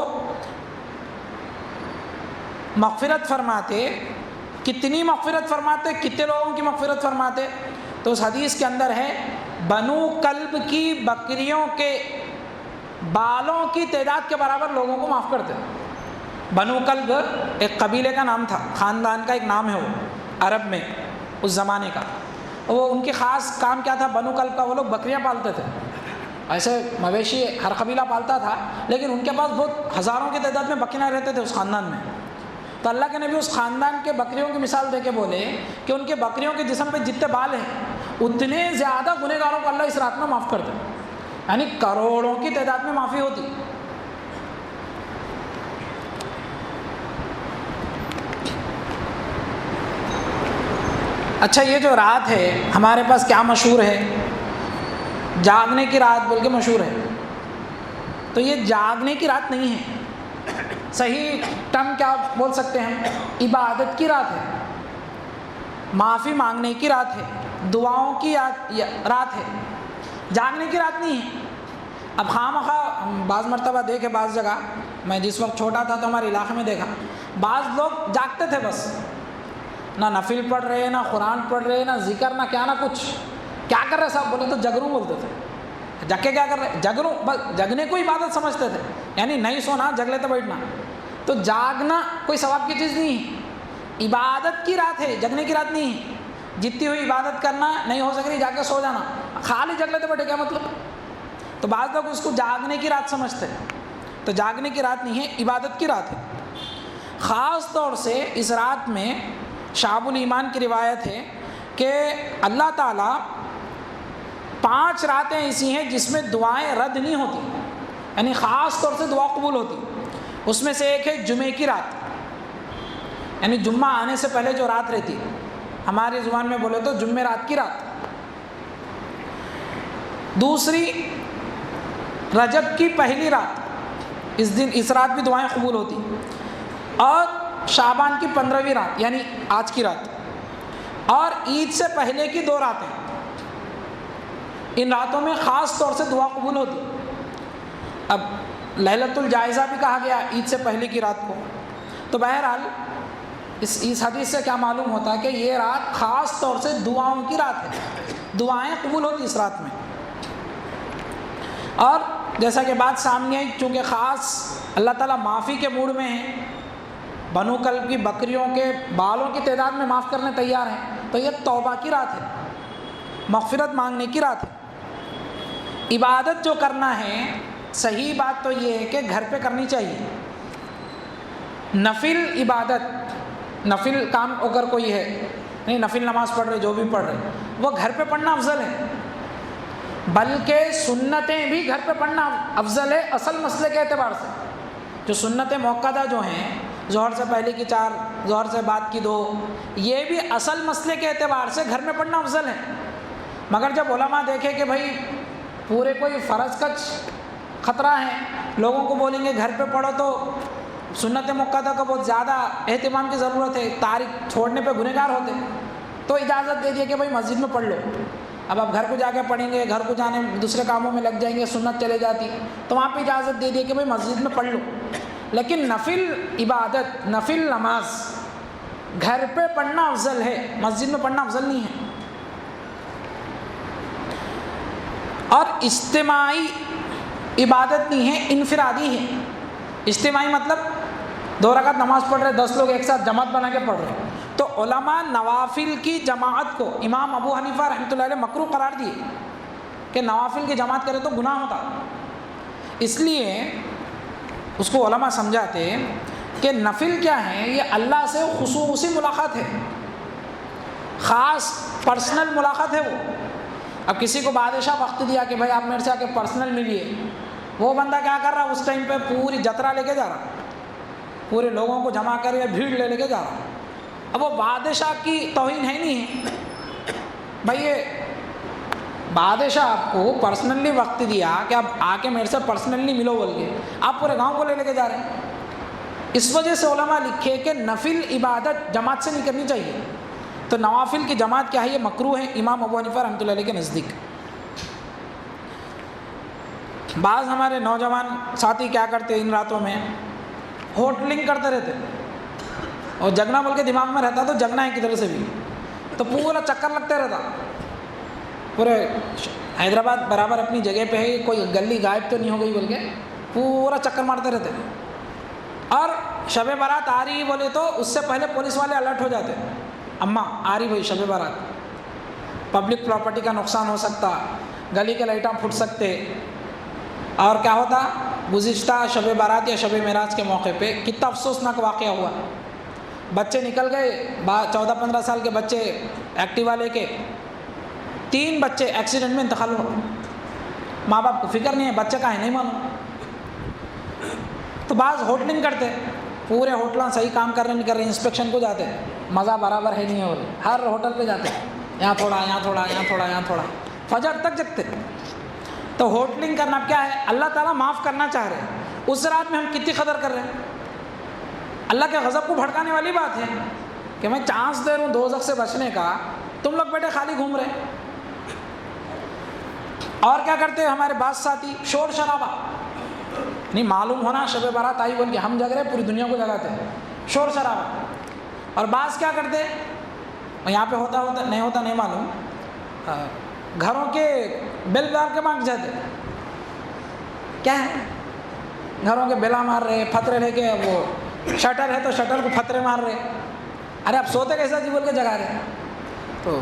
[SPEAKER 1] مغفرت فرماتے، کتنی مغفرت فرماتے، کتنے لوگوں کی مغفرت فرماتے؟ تو اس حدیث کے اندر ہے بنو کلب کی بکریوں کے بالوں کی تعداد کے برابر لوگوں کو معاف کرتے۔ بنو کلب ایک قبیلے کا نام تھا، خاندان کا ایک نام ہے وہ عرب میں اس زمانے کا، وہ ان کی خاص کام کیا تھا؟ بنو کلب کا وہ لوگ بکریاں پالتے تھے، ایسے مویشی ہر قبیلہ پالتا تھا، لیکن ان کے پاس بہت ہزاروں کی تعداد میں بکریاں رہتے تھے اس خاندان میں۔ تو اللہ کے نبی اس خاندان کے بکریوں کی مثال دے کے بولے کہ ان کے بکریوں کے جسم پہ جتنے بال ہیں اتنے زیادہ گنہگاروں کو اللہ اس رات میں معاف کرتا، یعنی کروڑوں کی تعداد میں معافی ہوتی۔ اچھا، یہ جو رات ہے ہمارے پاس کیا مشہور ہے؟ جاگنے کی رات بول کے مشہور ہے، تو یہ جاگنے کی رات نہیں ہے، صحیح ٹرم کیا بول سکتے ہیں؟ عبادت کی رات ہے، معافی مانگنے کی رات ہے، دعاؤں کی رات ہے، جاگنے کی رات نہیں ہے۔ اب خواہ بعض مرتبہ دیکھے، بعض جگہ میں جس وقت چھوٹا تھا تو ہمارے علاقے میں دیکھا بعض لوگ جاگتے تھے، بس نہ نفل پڑھ رہے، نہ قرآن پڑھ رہے، نہ ذکر، نہ کیا، نہ کچھ، کیا کر رہے صاحب؟ بولے تو جگروں بولتے تھے، جگ کے کیا کر رہے؟ جگ لوں، بس جگنے کو عبادت سمجھتے تھے، یعنی نہیں سونا جگ لیتے بیٹھنا. تو جاگنا کوئی ثواب کی چیز نہیں ہے، عبادت کی رات ہے، جگنے کی رات نہیں ہے. جتنی ہوئی عبادت کرنا، نہیں ہو سک رہی جا کے سو جانا، خالی جگ لیتے بیٹھے کیا مطلب؟ تو بعض لوگ اس کو جاگنے کی رات سمجھتے ہیں. تو جاگنے کی رات نہیں ہے، عبادت کی رات ہے. خاص طور سے اس رات میں شعب الایمان کی روایت ہے کہ اللہ تعالیٰ 5 راتیں ایسی ہیں جس میں دعائیں رد نہیں ہوتی، یعنی خاص طور سے دعا قبول ہوتی. اس میں سے ایک ہے جمعے کی رات، یعنی جمعہ آنے سے پہلے جو رات رہتی، ہماری زبان میں بولے تو جمعے رات کی رات. دوسری رجب کی پہلی رات، اس رات بھی دعائیں قبول ہوتی. اور شعبان کی 15ویں رات یعنی آج کی رات، اور عید سے پہلے کی 2 راتیں، ان راتوں میں خاص طور سے دعا قبول ہوتی. اب لیلۃ الجائزہ بھی کہا گیا عید سے پہلے کی رات کو. تو بہرحال اس حدیث سے کیا معلوم ہوتا ہے کہ یہ رات خاص طور سے دعاؤں کی رات ہے، دعائیں قبول ہوتی اس رات میں. اور جیسا کہ بات سامنے آئی، چونکہ خاص اللہ تعالیٰ معافی کے موڈ میں ہیں، بنو کلب کی بکریوں کے بالوں کی تعداد میں معاف کرنے تیار ہیں، تو یہ توبہ کی رات ہے، مغفرت مانگنے کی رات ہے. عبادت جو کرنا ہے، صحیح بات تو یہ ہے کہ گھر پہ کرنی چاہیے. نفل عبادت، نفل کام اگر کوئی ہے نہیں، نفل نماز پڑھ رہے، جو بھی پڑھ رہے، وہ گھر پہ پڑھنا افضل ہے. بلکہ سنتیں بھی گھر پہ پڑھنا افضل ہے اصل مسئلے کے اعتبار سے. جو سنتیں موقعہ جو ہیں، ظہر سے پہلے کی 4، ظہر سے بعد کی 2، یہ بھی اصل مسئلے کے اعتبار سے گھر میں پڑھنا افضل ہے. مگر جب علماء دیکھے کہ بھائی پورے کوئی فرض کا خطرہ ہے، لوگوں کو بولیں گے گھر پہ پڑھو، تو سنت موقعہ کا بہت زیادہ اہتمام کی ضرورت ہے، تاریخ چھوڑنے پہ گنہگار ہوتے، تو اجازت دے دیا کہ بھائی مسجد میں پڑھ لو. اب آپ گھر کو جا کے پڑھیں گے، گھر کو جانے دوسرے کاموں میں لگ جائیں گے، سنت چلے جاتی، تو وہاں پہ اجازت دے دی کہ بھائی مسجد میں پڑھ لو. لیکن نفل عبادت، نفل نماز گھر پہ پڑھنا افضل ہے، مسجد میں پڑھنا افضل نہیں ہے. اور اجتماعی عبادت نہیں ہے، انفرادی ہے. اجتماعی مطلب 2 رکعت نماز پڑھ رہے، 10 لوگ ایک ساتھ جماعت بنا کے پڑھ رہے. تو علماء نوافل کی جماعت کو، امام ابو حنیفہ رحمۃ اللہ علیہ مکروہ قرار دیے کہ نوافل کی جماعت کرے تو گناہ ہوتا. اس لیے اس کو علماء سمجھاتے کہ نفل کیا ہے، یہ اللہ سے خصوصی ملاقات ہے، خاص پرسنل ملاقات ہے. اب کسی کو بادشاہ وقت دیا کہ بھائی آپ میرے سے آ کے پرسنل ملیے، وہ بندہ کیا کر رہا، اس ٹائم پہ پوری جترا لے کے جا رہا، پورے لوگوں کو جمع کر کے بھیڑ لے کے جا رہا. اب وہ بادشاہ کی توہین ہے نہیں ہے بھائی، یہ بادشاہ آپ کو پرسنلی وقت دیا کہ آپ آ کے میرے سے پرسنلی ملو بول کے، آپ پورے گاؤں کو لے کے جا رہے ہیں. اس وجہ سے علماء لکھے کہ نفل عبادت جماعت سے نہیں کرنی چاہیے. تو نوافل کی جماعت کیا ہے، یہ مکروہ ہے امام ابو حنیفہ رحمۃ اللہ علیہ کے نزدیک. بعض ہمارے نوجوان ساتھی کیا کرتے ان راتوں میں، ہوٹلنگ کرتے رہتے، اور جگنا بول کے دماغ میں رہتا تو جگنا ہے کدھر سے بھی، تو پورا چکر لگتے رہتا. پورے حیدرآباد برابر اپنی جگہ پہ ہے، کوئی گلی غائب تو نہیں ہو گئی بول کے پورا چکر مارتے رہتے. اور شب بارات آ رہی بولے تو اس سے پہلے پولیس والے الرٹ ہو جاتے، اماں آ رہی بھائی شب بارات، پبلک پراپرٹی کا نقصان ہو سکتا، گلی کے لائٹاں پھٹ سکتے. اور کیا ہوتا، گزشتہ شب بارات یا شب معراج کے موقع پہ کتنا افسوسناک واقعہ ہوا. بچے نکل گئے، 14-15 سال کے بچے ایکٹیوا لے کے، 3 بچے ایکسیڈنٹ میں انتقال ہو. ماں باپ کو فکر نہیں ہے، بچے کا ہے نہیں معلوم. تو بعض ہوٹلنگ کرتے، پورے ہوٹلاں صحیح کام کر رہے نہیں کر رہے، انسپیکشن کو جاتے، مزہ برابر ہے نہیں ہو رہی، ہر ہوٹل پہ جاتے، یہاں تھوڑا یہاں تھوڑا یہاں تھوڑا یہاں تھوڑا، فجر تک جگتے. تو ہوٹلنگ کرنا کیا ہے، اللہ تعالیٰ معاف کرنا چاہ رہے ہیں، اس رات میں ہم کتنی قدر کر رہے ہیں. اللہ کے غضب کو بھڑکانے والی بات ہے کہ میں چانس دے رہا ہوں دوزخ سے بچنے کا، تم لوگ بیٹے خالی گھوم رہے. اور کیا کرتے ہمارے بعض ساتھی، شور شرابہ، نہیں معلوم ہونا شب بارات آئی بول کے ہم جگ رہے، پوری دنیا کو جگاتے ہیں، شور شرابہ. اور بعض کیا کرتے، یہاں پہ ہوتا نہیں معلوم، گھروں کے بیل بار کے مانگ جاتے، کیا ہے؟ گھروں کے بیلا مار رہے، پھترے لے کے، وہ شٹر ہے تو شٹر کو پھترے مار رہے. ارے اب سوتے کیسا جی بول کے جگا رہے. تو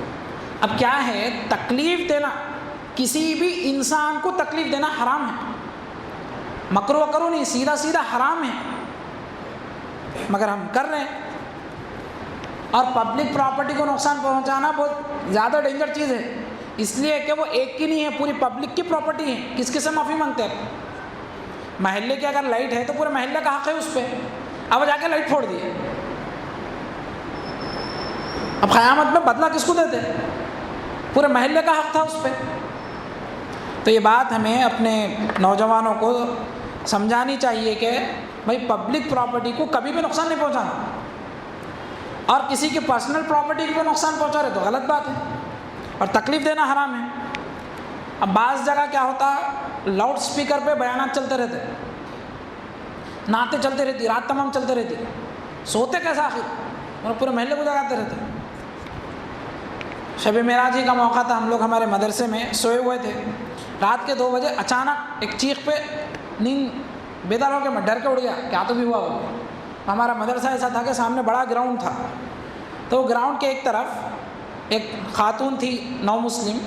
[SPEAKER 1] اب کیا ہے، تکلیف دینا، کسی بھی انسان کو تکلیف دینا حرام ہے. مکروہ کرو نہیں، سیدھا سیدھا حرام ہے، مگر ہم کر رہے ہیں. اور پبلک پراپرٹی کو نقصان پہنچانا بہت زیادہ ڈینجر چیز ہے، اس لیے کہ وہ ایک کی نہیں ہے، پوری پبلک کی پراپرٹی ہے. کس سے معافی مانگتے ہیں؟ محلے کی اگر لائٹ ہے تو پورے محلے کا حق ہے اس پہ، اب جا کے لائٹ پھوڑ دیے، اب قیامت میں بدلہ کس کو دیتے؟ پورے محلے کا حق تھا اس پہ. تو یہ بات ہمیں اپنے نوجوانوں کو سمجھانی چاہیے کہ بھائی پبلک پراپرٹی کو کبھی بھی نقصان نہیں پہنچانا، اور کسی کی پرسنل پراپرٹی کو نقصان پہنچا رہے تو غلط بات ہے، اور تکلیف دینا حرام ہے. اب بعض جگہ کیا ہوتا، لاؤڈ سپیکر پہ بیانات چلتے رہتے، نعتیں چلتے رہتی، رات تمام چلتے رہتی، سوتے کیسا آخر؟ اور پورے محلے کو جگاتے رہتے. شب معراج کا موقع تھا، ہم لوگ ہمارے مدرسے میں سوئے ہوئے تھے، رات کے 2 بجے اچانک ایک چیخ پہ نیند بیدار ہو کے میں ڈر کے اڑ گیا، کیا تو بھی ہوا وہ. ہمارا مدرسہ ایسا تھا کہ سامنے بڑا گراؤنڈ تھا، تو گراؤنڈ کے ایک طرف ایک خاتون تھی نو مسلم،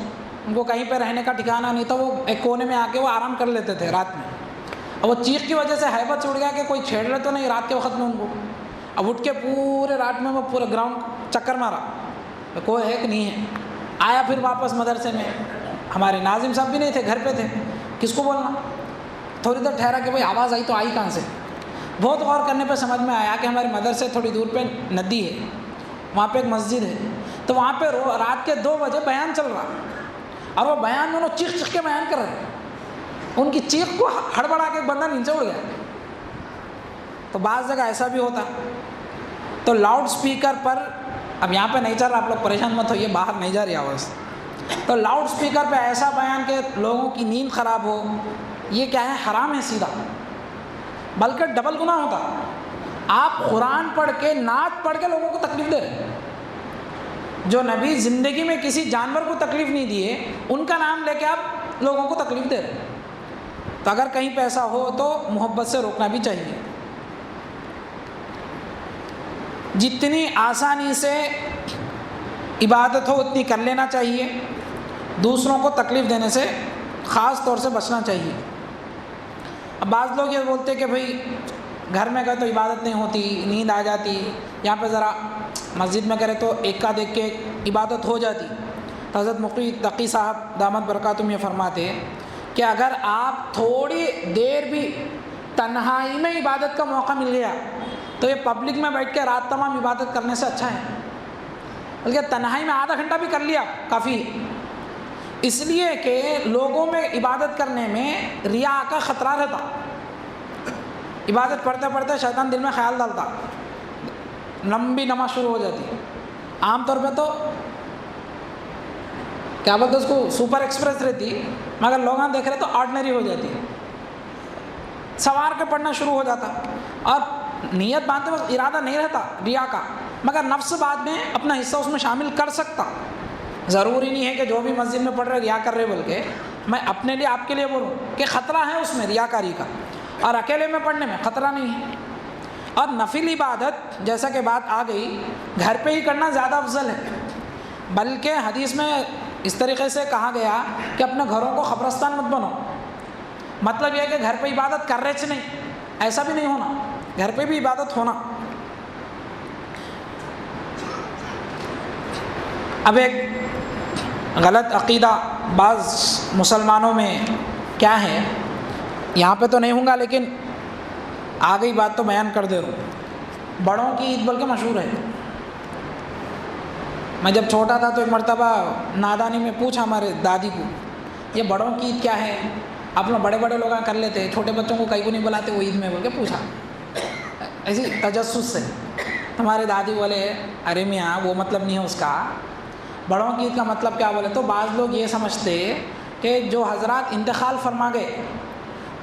[SPEAKER 1] ان کو کہیں پہ رہنے کا ٹھکانہ نہیں تھا، وہ ایک کونے میں آ کے وہ آرام کر لیتے تھے رات میں. اور وہ چیخ کی وجہ سے ہیبت سے اڑ گیا کہ کوئی چھیڑ رہے تو نہیں رات کے وقت میں ان کو. اب اٹھ کے پورے رات میں وہ پورے گراؤنڈ چکر مارا، کوئی ہے کہ نہیں ہے. آیا پھر واپس مدرسے میں، ہمارے ناظم صاحب بھی نہیں تھے، گھر پہ تھے، کس کو بولنا. تھوڑی دیر ٹھہرا کہ بھائی آواز آئی تو آئی کہاں سے. بہت غور کرنے پہ سمجھ میں آیا کہ ہمارے مدرسے تھوڑی دور پہ ندی ہے، وہاں پہ ایک مسجد ہے، تو وہاں پہ رات کے 2 بجے بیان چل رہا، اور وہ بیان میں انہوں چیخ کے بیان کر رہے ہیں. ان کی چیخ کو ہڑبڑا کے ایک بندہ نیچے اڑ گیا. تو بعض جگہ ایسا بھی ہوتا. تو لاؤڈ سپیکر پر، اب یہاں پہ نہیں چل رہا، آپ لوگ پریشان مت ہوئیے، باہر نہیں جا رہی آواز. تو لاؤڈ سپیکر پہ ایسا بیان کہ لوگوں کی نیند خراب ہو، یہ کیا ہے؟ حرام ہے سیدھا، بلکہ ڈبل گناہ ہوتا. آپ قرآن پڑھ کے، نعت پڑھ کے لوگوں کو تکلیف دے رہے. جو نبی زندگی میں کسی جانور کو تکلیف نہیں دیے، ان کا نام لے کے آپ لوگوں کو تکلیف دے رہے. تو اگر کہیں پہ ایسا ہو تو محبت سے روکنا بھی چاہیے. جتنی آسانی سے عبادت ہو اتنی کر لینا چاہیے، دوسروں کو تکلیف دینے سے خاص طور سے بچنا چاہیے. اب بعض لوگ یہ بولتے کہ بھائی گھر میں گئے تو عبادت نہیں ہوتی، نیند آ جاتی، یہاں پہ ذرا مسجد میں کرے تو ایک کا دیکھ کے عبادت ہو جاتی. تو حضرت مفتی تقی صاحب دامت برکاتہم یہ فرماتے ہیں کہ اگر آپ تھوڑی دیر بھی تنہائی میں عبادت کا موقع مل گیا تو یہ پبلک میں بیٹھ کے رات تمام عبادت کرنے سے اچھا ہے. بلکہ تنہائی میں آدھا گھنٹہ بھی کر لیا کافی، اس لیے کہ لوگوں میں عبادت کرنے میں ریا کا خطرہ رہتا. عبادت پڑھتے پڑھتے شیطان دل میں خیال ڈالتا، لمبی نماز شروع ہو جاتی. عام طور پہ تو کیا بولتے اس کو، سپر ایکسپریس رہتی، مگر لوگ دیکھ رہے تو آرڈنری ہو جاتی، سوار کے پڑھنا شروع ہو جاتا. اور نیت باندھتے وقت ارادہ نہیں رہتا ریا کا، مگر نفس بعد میں اپنا حصہ اس میں شامل کر سکتا. ضروری نہیں ہے کہ جو بھی مسجد میں پڑھ رہے ریا کر رہے، بلکہ میں اپنے لیے، آپ کے لیے بولوں کہ خطرہ ہے اس میں ریاکاری کا، اور اکیلے میں پڑھنے میں خطرہ نہیں ہے. اور نفل عبادت جیسا کہ بات آ گئی، گھر پہ ہی کرنا زیادہ افضل ہے. بلکہ حدیث میں اس طریقے سے کہا گیا کہ اپنے گھروں کو قبرستان مت بنو. مطلب یہ ہے کہ گھر پہ عبادت کر رہے تھے نہیں، ایسا بھی نہیں ہونا، گھر پہ بھی عبادت ہونا. اب ایک غلط عقیدہ بعض مسلمانوں میں کیا ہے، یہاں پہ تو نہیں ہوں گا لیکن آ گئی بات تو بیان کر دے رہا ہوں. بڑوں کی عید بلکہ مشہور ہے. میں جب چھوٹا تھا تو ایک مرتبہ نادانی میں پوچھا ہمارے دادی کو، یہ بڑوں کی عید کیا ہے؟ آپ لوگ بڑے بڑے لوگ کر لیتے، چھوٹے بچوں کو کہیں کو نہیں بلاتے وہ عید میں، بول کے پوچھا ایسی تجسس سے. ہمارے دادی بولے ارے میاں وہ مطلب نہیں ہے اس کا. بڑوں کی عید کا مطلب کیا بولے تو بعض لوگ یہ سمجھتے کہ جو حضرات انتقال فرما گئے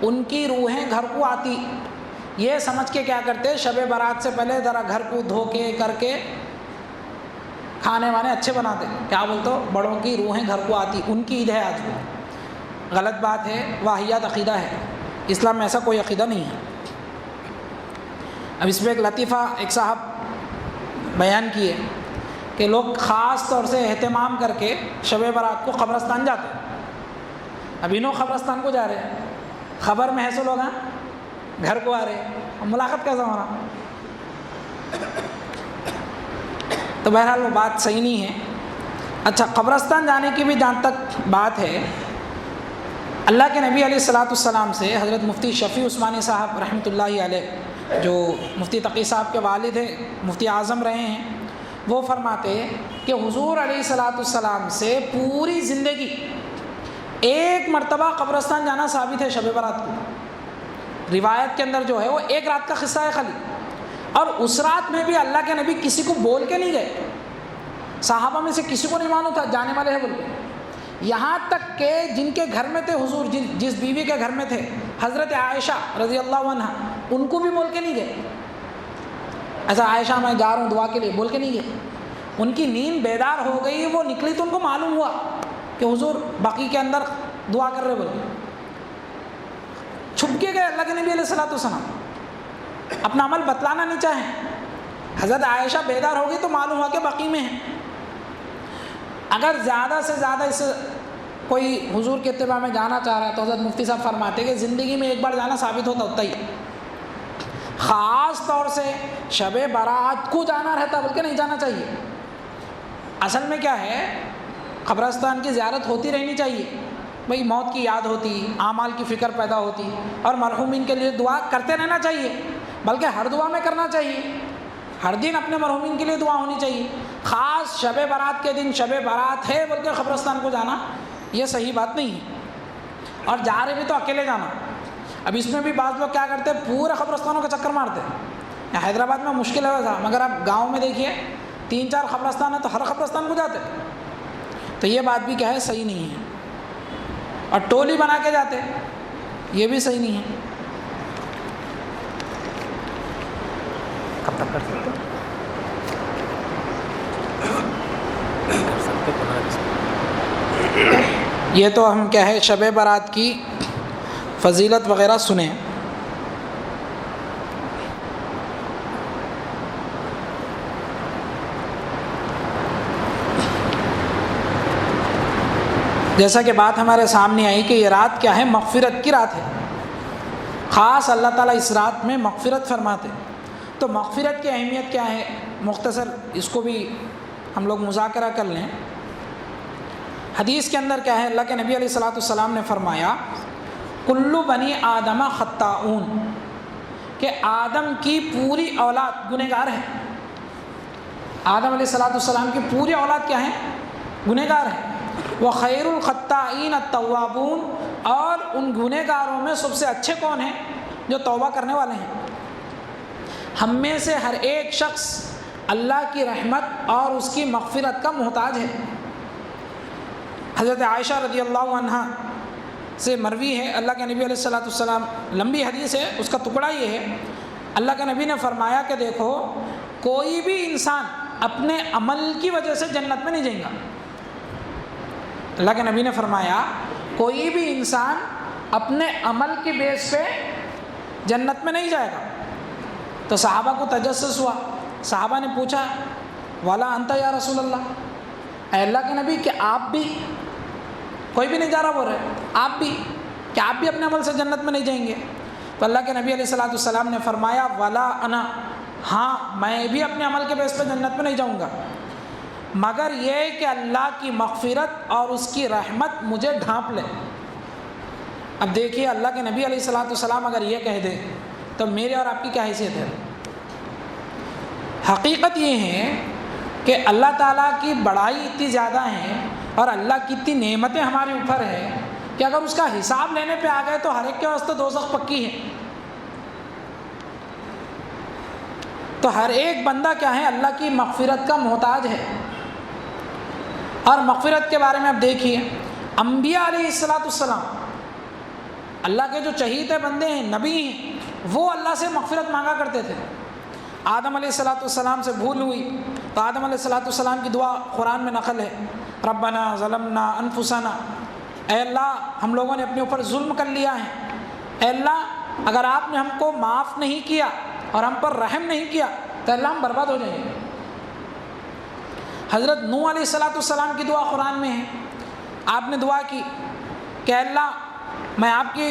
[SPEAKER 1] ان کی روحیں گھر کو آتی، یہ سمجھ کے کیا کرتے، شب برات سے پہلے ذرا گھر کو دھو کے کر کے کھانے وانے اچھے بناتے. کیا بولتے ہو؟ بڑوں کی روحیں گھر کو آتی، ان کی عید ہے آج کو. غلط بات ہے، واہیات عقیدہ ہے. اسلام میں ایسا کوئی عقیدہ نہیں ہے۔ اب اس پہ ایک لطیفہ ایک صاحب بیان کیے کہ لوگ خاص طور سے اہتمام کر کے شب برات کو قبرستان جاتے ہیں۔ اب انہوں قبرستان کو جا رہے ہیں، خبر میں ہے سو لوگ گھر کو آ رہے ہیں، اب ملاقات کیسا ہونا؟ تو بہرحال وہ بات صحیح نہیں ہے۔ اچھا، قبرستان جانے کی بھی جہاں تک بات ہے، اللہ کے نبی علیہ الصلاۃ والسلام سے حضرت مفتی شفیع عثمانی صاحب رحمۃ اللہ علیہ، جو مفتی تقی صاحب کے والد ہیں، مفتی اعظم رہے ہیں، وہ فرماتے کہ حضور علیہ الصلاۃ والسلام سے پوری زندگی ایک مرتبہ قبرستان جانا ثابت ہے شب برات کو۔ روایت کے اندر جو ہے وہ ایک رات کا قصہ ہے خالی، اور اس رات میں بھی اللہ کے نبی کسی کو بول کے نہیں گئے، صحابہ میں سے کسی کو نہیں معلوم تھا جانے والے ہیں بول کے، یہاں تک کہ جن کے گھر میں تھے حضور، جس بیوی کے گھر میں تھے حضرت عائشہ رضی اللہ عنہ، ان کو بھی بول کے نہیں گئے ایسا عائشہ میں جا رہا ہوں دعا کے لیے، بول کے نہیں گئے۔ ان کی نیند بیدار ہو گئی، وہ نکلی تو ان کو معلوم ہوا کہ حضور بقیع کے اندر دعا کر رہے، بول کے چھپ کے گئے اللہ کے نبی علیہ الصلوۃ والسلام، اپنا عمل بتلانا نہیں چاہیں۔ حضرت عائشہ بیدار ہو گئی تو معلوم ہوا کہ بقیع میں ہیں۔ اگر زیادہ سے زیادہ اس کوئی حضور کے اتباع میں جانا چاہ رہا ہے تو حضرت مفتی صاحب فرماتے کہ زندگی میں ایک بار جانا ثابت ہوتا اتنا ہی، خاص طور سے شب برات کو جانا رہتا بلکہ نہیں جانا چاہیے۔ اصل میں کیا ہے، قبرستان کی زیارت ہوتی رہنی چاہیے، بھئی موت کی یاد ہوتی، اعمال کی فکر پیدا ہوتی، اور مرحومین کے لیے دعا کرتے رہنا چاہیے، بلکہ ہر دعا میں کرنا چاہیے، ہر دن اپنے مرحومین کے لیے دعا ہونی چاہیے۔ خاص شب برات کے دن شب برات ہے بول کے قبرستان کو جانا یہ صحیح بات نہیں ہے، اور جا رہے بھی تو اکیلے جانا۔ اب اس میں بھی بعض لوگ کیا کرتے ہیں، پورے قبرستانوں کا چکر مارتے ہیں۔ حیدرآباد میں مشکل ہے ویسا، مگر آپ گاؤں میں دیکھیے 3-4 قبرستان ہیں تو ہر قبرستان کو جاتے، تو یہ بات بھی کیا ہے، صحیح نہیں ہے۔ اور ٹولی بنا کے جاتے، یہ بھی صحیح نہیں ہے۔ کب تک کر سکتے ہیں؟ یہ تو ہم کیا ہے شب برات کی فضیلت وغیرہ سنیں۔ جیسا کہ بات ہمارے سامنے آئی کہ یہ رات کیا ہے، مغفرت کی رات ہے، خاص اللہ تعالیٰ اس رات میں مغفرت فرماتے۔ تو مغفرت کی اہمیت کیا ہے، مختصر اس کو بھی ہم لوگ مذاکرہ کر لیں۔ حدیث کے اندر کیا ہے، اللہ کے نبی علیہ الصلوۃ والسلام نے فرمایا کلو بنی آدم خطاؤن، کہ آدم کی پوری اولاد گنہگار ہے۔ آدم علیہ الصلوۃ والسلام کی پوری اولاد کیا ہے، گنہگار ہے۔ وخیر الخطائین التوابون، اور ان گنہگاروں میں سب سے اچھے کون ہیں، جو توبہ کرنے والے ہیں۔ ہم میں سے ہر ایک شخص اللہ کی رحمت اور اس کی مغفرت کا محتاج ہے۔ حضرت عائشہ رضی اللہ عنہ سے مروی ہے، اللہ کے نبی علیہ الصلوۃ والسلام، لمبی حدیث ہے، اس کا ٹکڑا یہ ہے، اللہ کے نبی نے فرمایا کہ دیکھو کوئی بھی انسان اپنے عمل کی وجہ سے جنت میں نہیں جائے گا۔ اللہ کے نبی نے فرمایا کوئی بھی انسان اپنے عمل کی بیس پہ جنت میں نہیں جائے گا۔ تو صحابہ کو تجسس ہوا، صحابہ نے پوچھا والا انت یا رسول اللہ، اے اللہ کے نبی کہ آپ بھی، کوئی بھی نہیں جا رہا بول رہے، آپ بھی، کہ آپ بھی اپنے عمل سے جنت میں نہیں جائیں گے؟ تو اللہ کے نبی علیہ الصلوۃ والسلام نے فرمایا ولا انا، ہاں میں بھی اپنے عمل کے بیس پہ جنت میں نہیں جاؤں گا، مگر یہ کہ اللہ کی مغفرت اور اس کی رحمت مجھے ڈھانپ لے۔ اب دیکھیے اللہ کے نبی علیہ الصلوۃ والسلام اگر یہ کہہ دے تو میرے اور آپ کی کیا حیثیت ہے؟ حقیقت یہ ہے کہ اللہ تعالیٰ کی بڑائی اتنی زیادہ ہے اور اللہ کی اتنی نعمتیں ہمارے اوپر ہے کہ اگر اس کا حساب لینے پہ آ گئے تو ہر ایک کے واسطے دوزخ پکی ہے۔ تو ہر ایک بندہ کیا ہے، اللہ کی مغفرت کا محتاج ہے۔ اور مغفرت کے بارے میں آپ دیکھیے، انبیاء علیہ الصلوۃ والسلام، اللہ کے جو چہیتے بندے ہیں، نبی ہیں، وہ اللہ سے مغفرت مانگا کرتے تھے۔ آدم علیہ الصلوۃ والسلام سے بھول ہوئی تو آدم علیہ الصلوۃ والسلام کی دعا قرآن میں نقل ہے، ربنا ظلمنا انفسنا، اے اللہ ہم لوگوں نے اپنے اوپر ظلم کر لیا ہے، اے اللہ اگر آپ نے ہم کو معاف نہیں کیا اور ہم پر رحم نہیں کیا تو اللہ ہم برباد ہو جائیں گے۔ حضرت نوح علیہ السلام کی دعا قرآن میں ہے، آپ نے دعا کی کہ اللہ میں آپ کی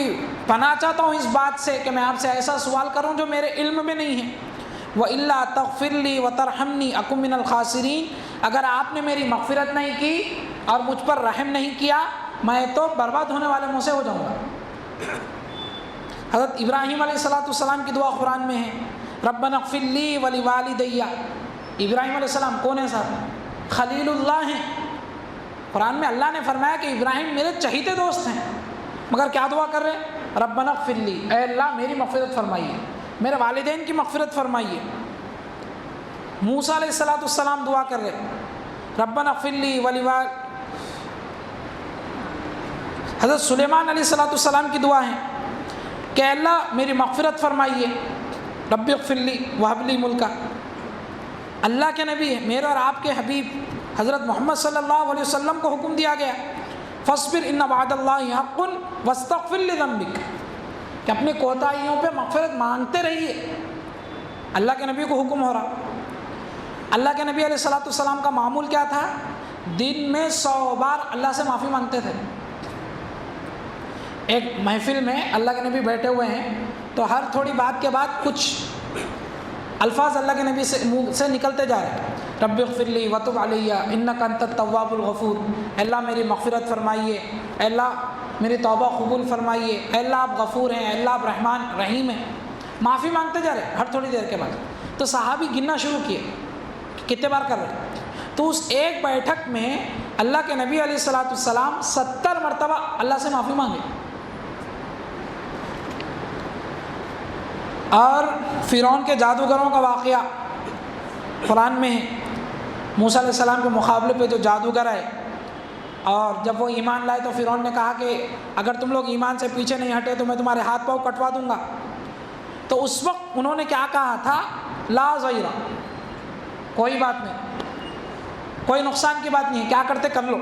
[SPEAKER 1] پناہ چاہتا ہوں اس بات سے کہ میں آپ سے ایسا سوال کروں جو میرے علم میں نہیں ہے، وَإِلَّا تَغْفِرْ لِي وَتَرْحَمْنِي أَكُن مِّنَ الْخَاسِرِينَ، اگر آپ نے میری مغفرت نہیں کی اور مجھ پر رحم نہیں کیا میں تو برباد ہونے والے میں سے ہو جاؤں گا۔ حضرت ابراہیم علیہ السلام کی دعا قرآن میں ہے، ربنا اغفر لی ولوالدی۔ ابراہیم علیہ السلام کون ہے صاحب؟ خلیل اللہ ہیں۔ قرآن میں اللہ نے فرمایا کہ ابراہیم میرے چہیتے دوست ہیں، مگر کیا دعا کر رہے ہیں؟ ربنا اغفر لی، اے اللہ میری مغفرت فرمائیے، میرے والدین کی مغفرت فرمائیے۔ موسیٰ علیہ السلام دعا کر رہے ہیں، ربنا اغفر لی حضرت سلیمان علیہ السلام کی دعا ہے کہ اللہ میری مغفرت فرمائیے، رب اغفر لی وہب لی ملکا۔ اللہ کے نبی میرے اور آپ کے حبیب حضرت محمد صلی اللہ علیہ وسلم کو حکم دیا گیا فاصبر ان وعد اللہ حق واستغفر لذنبک، کہ اپنی کوتاہیوں پہ مغفرت مانگتے رہیے۔ اللہ کے نبی کو حکم ہو رہا۔ اللہ کے نبی علیہ السلام کا معمول کیا تھا؟ دن میں 100 بار اللہ سے معافی مانگتے تھے۔ ایک محفل میں اللہ کے نبی بیٹھے ہوئے ہیں تو ہر تھوڑی بات کے بعد کچھ الفاظ اللہ کے نبی سے منہ سے نکلتے جا رہے ہیں، رب اغفر لی وتب علیہ انک انت التواب الغفور، اے اللہ میری مغفرت فرمائیے، اے اللہ میری توبہ قبول فرمائیے، اے اللہ آپ غفور ہیں، اے اللہ آپ رحمان رحیم ہیں، معافی مانگتے جا رہے ہیں ہر تھوڑی دیر کے بعد۔ تو صحابی گننا شروع کیے کتنے بار کر رہے ہیں، تو اس ایک بیٹھک میں اللہ کے نبی علیہ السلام 70 مرتبہ اللہ سے معافی مانگے۔ اور فرعون کے جادوگروں کا واقعہ قرآن میں ہے، موسیٰ علیہ السلام کے مقابلے پہ جو جادوگر آئے اور جب وہ ایمان لائے تو فرعون نے کہا کہ اگر تم لوگ ایمان سے پیچھے نہیں ہٹے تو میں تمہارے ہاتھ پاؤں کٹوا دوں گا۔ تو اس وقت انہوں نے کیا کہا تھا؟ لا ضیرہ، کوئی بات نہیں، کوئی نقصان کی بات نہیں ہے، کیا کرتے کر لو۔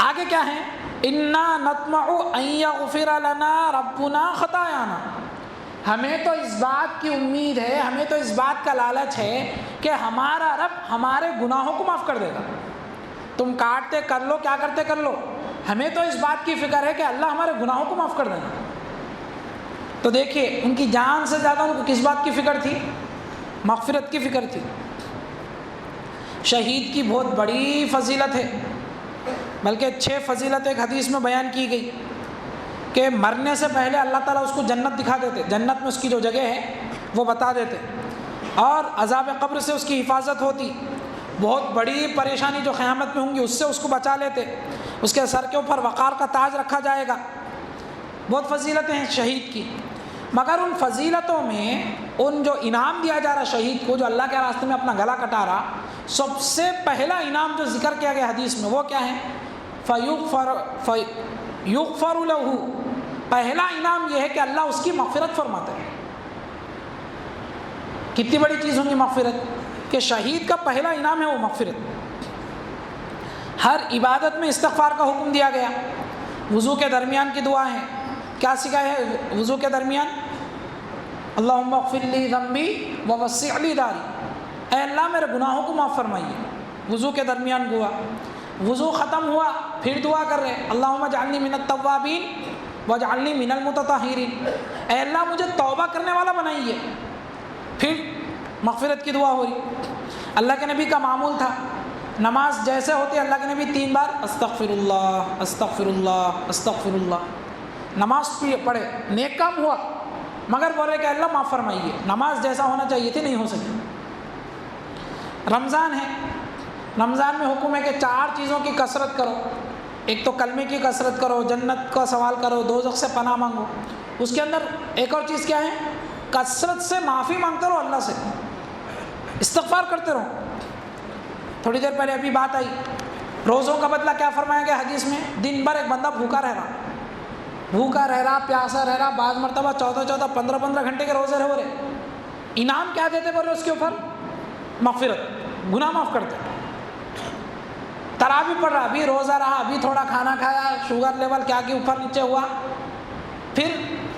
[SPEAKER 1] آگے کیا ہے؟ انا نطمع ان یغفر لنا ربنا خطایانا، ہمیں تو اس بات کی امید ہے، ہمیں تو اس بات کا لالچ ہے کہ ہمارا رب ہمارے گناہوں کو معاف کر دے گا۔ تم کاٹتے کر لو، کیا کرتے کر لو، ہمیں تو اس بات کی فکر ہے کہ اللہ ہمارے گناہوں کو معاف کر دے گا۔ تو دیکھیے ان کی جان سے زیادہ ان کو کس بات کی فکر تھی؟ مغفرت کی فکر تھی۔ شہید کی بہت بڑی فضیلت ہے، بلکہ 6 فضیلت ایک حدیث میں بیان کی گئی کہ مرنے سے پہلے اللہ تعالیٰ اس کو جنت دکھا دیتے، جنت میں اس کی جو جگہ ہے وہ بتا دیتے، اور عذاب قبر سے اس کی حفاظت ہوتی، بہت بڑی پریشانی جو قیامت میں ہوں گی اس سے اس کو بچا لیتے، اس کے سر کے اوپر وقار کا تاج رکھا جائے گا۔ بہت فضیلتیں ہیں شہید کی، مگر ان فضیلتوں میں ان جو انعام دیا جا رہا شہید کو جو اللہ کے راستے میں اپنا گلا کٹا رہا، سب سے پہلا انعام جو ذکر کیا گیا حدیث میں وہ کیا ہے؟ یغفر لہ، پہلا انعام یہ ہے کہ اللہ اس کی مغفرت فرماتا ہے۔ کتنی بڑی چیز ہوگی مغفرت، کہ شہید کا پہلا انعام ہے وہ مغفرت۔ ہر عبادت میں استغفار کا حکم دیا گیا۔ وضو کے درمیان کی دعا ہے، کیا سکھایا ہے وضو کے درمیان؟ اللہم اغفر لی ذنبی ووسع لی داری، اے اللہ میرے گناہوں کو معاف فرمائیے۔ وضو کے درمیان دعا، وضو ختم ہوا پھر دعا کر رہے اللہم اجعلنی من التوابین واجعلنی من المتطہرین، اے اللہ مجھے توبہ کرنے والا بنائیے۔ پھر مغفرت کی دعا ہو رہی۔ اللہ کے نبی کا معمول تھا نماز جیسے ہوتی اللہ کے نبی 3 بار استغفر اللہ استغفر اللہ استغفر اللہ، نماز پڑھے، نیک کام ہوا مگر بولے کہ اللہ معاف فرمائیے، نماز جیسا ہونا چاہیے تھی نہیں ہو سکی۔ رمضان ہے، رمضان میں حکم ہے کہ 4 چیزوں کی کثرت کرو، ایک تو کلمے کی کثرت کرو، جنت کا سوال کرو، دوزخ سے پناہ مانگو۔ اس کے اندر ایک اور چیز کیا ہے؟ کثرت سے معافی مانگتے رہو، اللہ سے استغفار کرتے رہو۔ تھوڑی دیر پہلے ابھی بات آئی، روزوں کا بدلہ کیا فرمایا گیا حدیث میں؟ دن بھر ایک بندہ بھوکا رہ رہا، پیاسا رہ رہا، بعض مرتبہ 14 15 گھنٹے کے روزے ہو رہے، انعام کیا دیتے بولے اس کے اوپر؟ مغفرت، گناہ معاف کرتے۔ تراویح پڑھ رہا، ابھی روزہ رہا، ابھی تھوڑا کھانا کھایا، شوگر لیول کیا کہ اوپر نیچے ہوا، پھر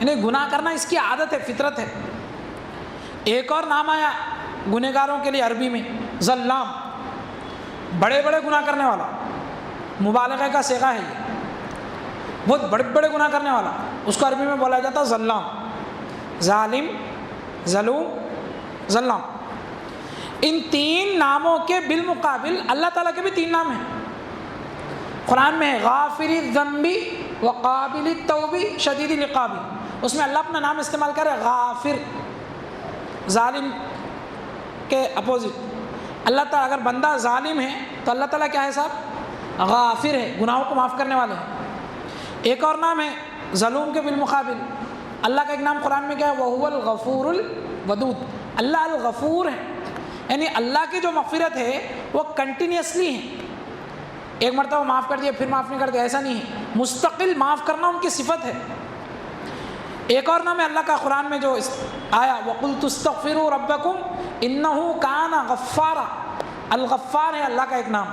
[SPEAKER 1] یعنی گناہ کرنا اس کی عادت ہے، فطرت ہے۔ ایک اور نام آیا گنہگاروں کے لیے عربی میں، ظلام، بڑے بڑے گناہ کرنے والا، مبالغہ کا صیغہ ہے یہ، بہت بڑے بڑے گناہ کرنے والا، اس کو عربی میں بولا جاتا ہے ظلام، ظالم، ظلوم، ظلام۔ ان تین ناموں کے بالمقابل اللہ تعالیٰ کے بھی تین نام ہیں قرآن میں ہے، غافر الذنب وقابل التوب شدید العقاب، اس میں اللہ اپنا نام استعمال کرے غافر، ظالم کے اپوزٹ۔ اللہ تعالیٰ اگر بندہ ظالم ہے تو اللہ تعالیٰ کیا ہے صاحب؟ غافر ہے، گناہوں کو معاف کرنے والے ہیں۔ ایک اور نام ہے ظلوم کے بالمقابل، اللہ کا ایک نام قرآن میں کیا ہے؟ وَهُوَ الْغَفُورُ الْوَدُودُ، اللہ الغفور ہے، یعنی اللہ کی جو مغفرت ہے وہ کنٹینیوسلی ہے، ایک مرتبہ معاف کر دیا پھر معاف نہیں کرتے، ایسا نہیں ہے، مستقل معاف کرنا ان کی صفت ہے۔ ایک اور نام ہے اللہ کا قرآن میں جو آیا وَقُلْتُ اسْتَغْفِرُوا رَبَّكُمْ إِنَّهُ كَانَ غَفَّارًا، الغفار ہے اللہ کا ایک نام،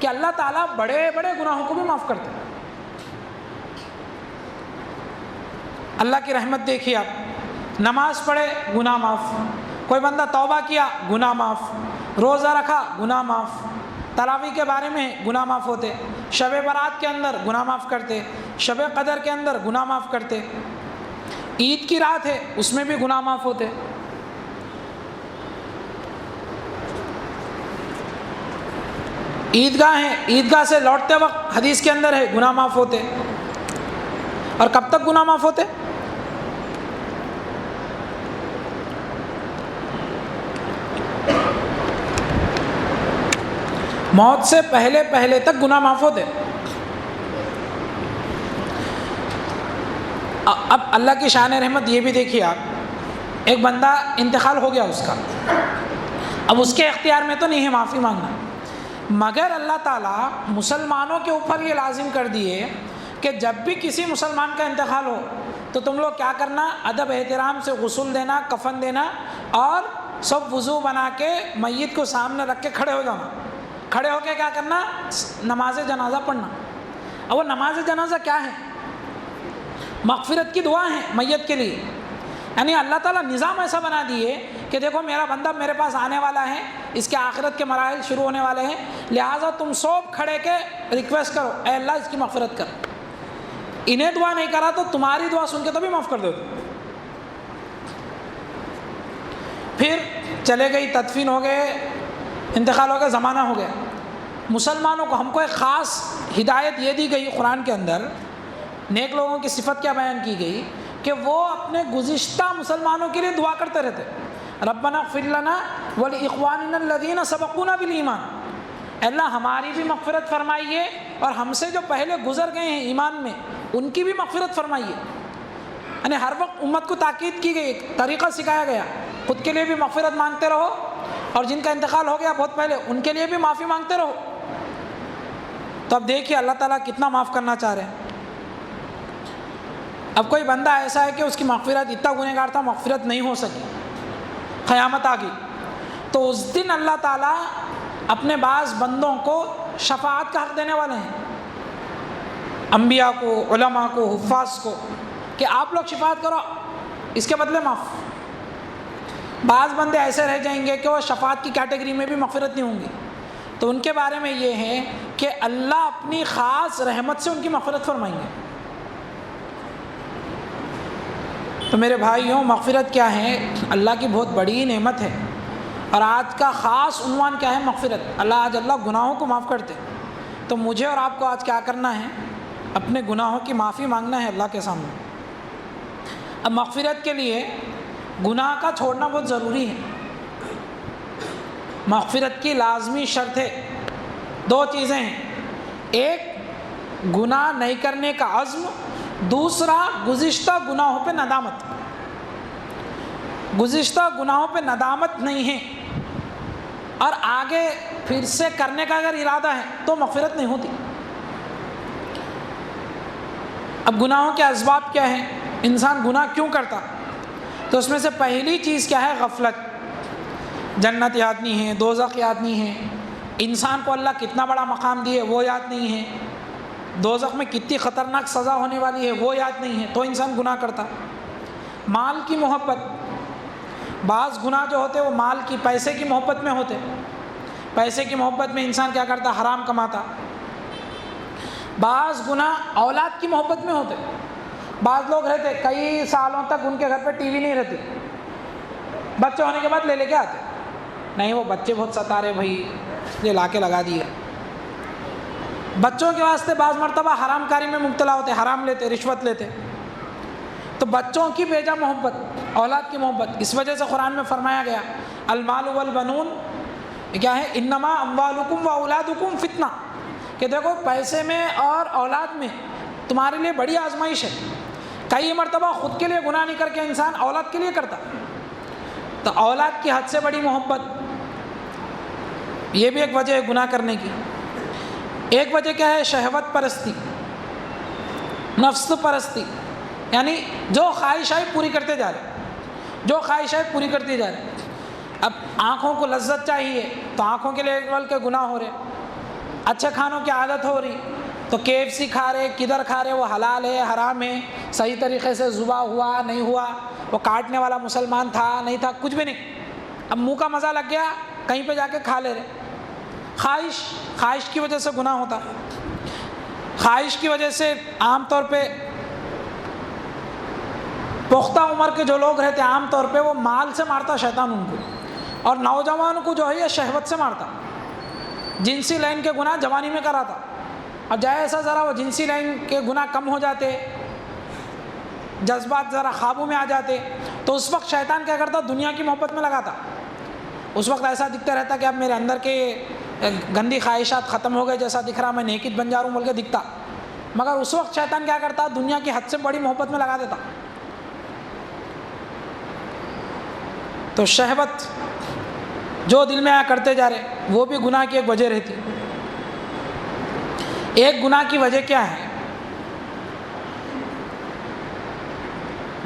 [SPEAKER 1] کہ اللہ تعالیٰ بڑے بڑے گناہوں کو بھی معاف کرتے ہیں۔ اللہ کی رحمت دیکھیے آپ، نماز پڑھے گناہ معاف، کوئی بندہ توبہ کیا گناہ معاف، روزہ رکھا گناہ معاف، تراویح کے بارے میں گناہ معاف ہوتے، شب برات کے اندر گناہ معاف کرتے، شب قدر کے اندر گناہ معاف کرتے، عید کی رات ہے اس میں بھی گناہ معاف ہوتے۔ عیدگاہ ہے، عیدگاہ سے لوٹتے وقت حدیث کے اندر ہے گناہ معاف ہوتے۔ اور کب تک گناہ معاف ہوتے؟ موت سے پہلے پہلے تک گناہ معاف ہوتے۔ اب اللہ کی شان رحمت یہ بھی دیکھیے آپ، ایک بندہ انتقال ہو گیا اس کا، اب اس کے اختیار میں تو نہیں ہے معافی مانگنا، مگر اللہ تعالیٰ مسلمانوں کے اوپر یہ لازم کر دیے کہ جب بھی کسی مسلمان کا انتقال ہو تو تم لوگ کیا کرنا، ادب احترام سے غسل دینا، کفن دینا، اور سب وضو بنا کے میت کو سامنے رکھ کے کھڑے ہو جانا، کھڑے ہو کے کیا کرنا، نماز جنازہ پڑھنا۔ اب وہ نماز جنازہ کیا ہے؟ مغفرت کی دعا ہے میت کے لیے، یعنی اللہ تعالیٰ نظام ایسا بنا دیے کہ دیکھو میرا بندہ میرے پاس آنے والا ہے، اس کے آخرت کے مراحل شروع ہونے والے ہیں، لہٰذا تم سب کھڑے کے ریکویسٹ کرو اے اللہ اس کی مغفرت کر، انہیں دعا نہیں کرا تو تمہاری دعا سن کے تو بھی معاف کر دو۔ پھر چلے گئی، تدفین ہو گئے، انتقال ہو گیا، زمانہ ہو گیا، مسلمانوں کو ہم کو ایک خاص ہدایت یہ دی گئی قرآن کے اندر، نیک لوگوں کی صفت کیا بیان کی گئی کہ وہ اپنے گزشتہ مسلمانوں کے لیے دعا کرتے رہتے، ربنا اغفر لنا ولاخواننا الذین سبقونا بالایمان، اللہ ہماری بھی مغفرت فرمائیے اور ہم سے جو پہلے گزر گئے ہیں ایمان میں ان کی بھی مغفرت فرمائیے، یعنی ہر وقت امت کو تاکید کی گئی، طریقہ سکھایا گیا، خود کے لیے بھی مغفرت مانگتے رہو اور جن کا انتقال ہو گیا بہت پہلے ان کے لیے بھی معافی مانگتے رہو۔ تو اب دیکھیے اللہ تعالیٰ کتنا معاف کرنا چاہ رہے ہیں۔ اب کوئی بندہ ایسا ہے کہ اس کی مغفرت، اتنا گنہگار تھا مغفرت نہیں ہو سکی، قیامت آ گئی، تو اس دن اللہ تعالیٰ اپنے بعض بندوں کو شفاعت کا حق دینے والے ہیں، انبیاء کو، علماء کو، حفاظ کو، کہ آپ لوگ شفاعت کرو اس کے بدلے معاف۔ بعض بندے ایسے رہ جائیں گے کہ وہ شفاعت کی کیٹیگری میں بھی مغفرت نہیں ہوں گی، تو ان کے بارے میں یہ ہے کہ اللہ اپنی خاص رحمت سے ان کی مغفرت فرمائیں گے۔ تو میرے بھائیوں، مغفرت کیا ہے؟ اللہ کی بہت بڑی نعمت ہے، اور آج کا خاص عنوان کیا ہے؟ مغفرت۔ آج اللہ گناہوں کو معاف کرتے، تو مجھے اور آپ کو آج کیا کرنا ہے؟ اپنے گناہوں کی معافی مانگنا ہے اللہ کے سامنے۔ اب مغفرت کے لیے گناہ کا چھوڑنا بہت ضروری ہے، مغفرت کی لازمی شرط ہے، دو چیزیں ہیں، ایک گناہ نہیں کرنے کا عزم، دوسرا گزشتہ گناہوں پہ ندامت۔ گزشتہ گناہوں پہ ندامت نہیں ہے اور آگے پھر سے کرنے کا اگر ارادہ ہے تو مغفرت نہیں ہوتی۔ اب گناہوں کے اسباب کیا ہیں؟ انسان گناہ کیوں کرتا؟ تو اس میں سے پہلی چیز کیا ہے؟ غفلت، جنت یاد نہیں ہے، دوزخ یاد نہیں ہے، انسان کو اللہ کتنا بڑا مقام دیے وہ یاد نہیں ہے، دوزخ میں کتنی خطرناک سزا ہونے والی ہے وہ یاد نہیں ہے تو انسان گناہ کرتا. مال کی محبت، بعض گناہ جو ہوتے وہ مال کی، پیسے کی محبت میں ہوتے. پیسے کی محبت میں انسان کیا کرتا؟ حرام کماتا. بعض گناہ اولاد کی محبت میں ہوتے. بعض لوگ رہتے کئی سالوں تک ان کے گھر پہ ٹی وی نہیں رہتی، بچے ہونے کے بعد لے کے آتے، نہیں وہ بچے بہت ستا رہے بھائی یہ لا کے لگا دیے. بچوں کے واسطے بعض مرتبہ حرام کاری میں مبتلا ہوتے، حرام لیتے، رشوت لیتے. تو بچوں کی بیجا محبت، اولاد کی محبت، اس وجہ سے قرآن میں فرمایا گیا المال والبنون کیا ہے؟ انما اموالکم واولادکم فتنہ، کہ دیکھو پیسے میں اور اولاد میں تمہارے لیے بڑی آزمائش ہے. کئی مرتبہ خود کے لیے گناہ نہیں کر کے انسان اولاد کے لیے کرتا. تو اولاد کی حد سے بڑی محبت یہ بھی ایک وجہ ہے گناہ کرنے کی. ایک وجہ کیا ہے؟ شہوت پرستی، نفس پرستی، یعنی جو خواہشیں پوری کرتے جا رہے، جو خواہشیں پوری کرتے جا رہے. اب آنکھوں کو لذت چاہیے تو آنکھوں کے لیے بول کے گناہ ہو رہے. اچھے کھانوں کی عادت ہو رہی تو KFC کھا رہے، کدھر کھا رہے، وہ حلال ہے حرام ہے، صحیح طریقے سے ذبح ہوا نہیں ہوا، وہ کاٹنے والا مسلمان تھا نہیں تھا، کچھ بھی نہیں. اب منہ کا مزہ لگ گیا کہیں پہ جا کے کھا لے رہے. خواہش کی وجہ سے گناہ ہوتا. خواہش کی وجہ سے عام طور پہ پختہ عمر کے جو لوگ رہتے عام طور پہ وہ مال سے مارتا شیطان ان کو، اور نوجوان کو جو ہے یہ شہوت سے مارتا. جنسی لائن کے گناہ جوانی میں کراتا، اور جیسا ذرا وہ جنسی لائن کے گناہ کم ہو جاتے، جذبات ذرا قابو میں آ جاتے، تو اس وقت شیطان کیا کرتا؟ دنیا کی محبت میں لگاتا. اس وقت ایسا دکھتا رہتا کہ اب میرے اندر کے گندی خواہشات ختم ہو گئے، جیسا دکھ رہا میں نیکت بن جا رہا ہوں بول کے دکھتا. مگر اس وقت شیطان کیا کرتا؟ دنیا کی حد سے بڑی محبت میں لگا دیتا. تو شہوت جو دل میں آیا کرتے جا رہے وہ بھی گناہ کی ایک وجہ رہتی. ایک گناہ کی وجہ کیا ہے؟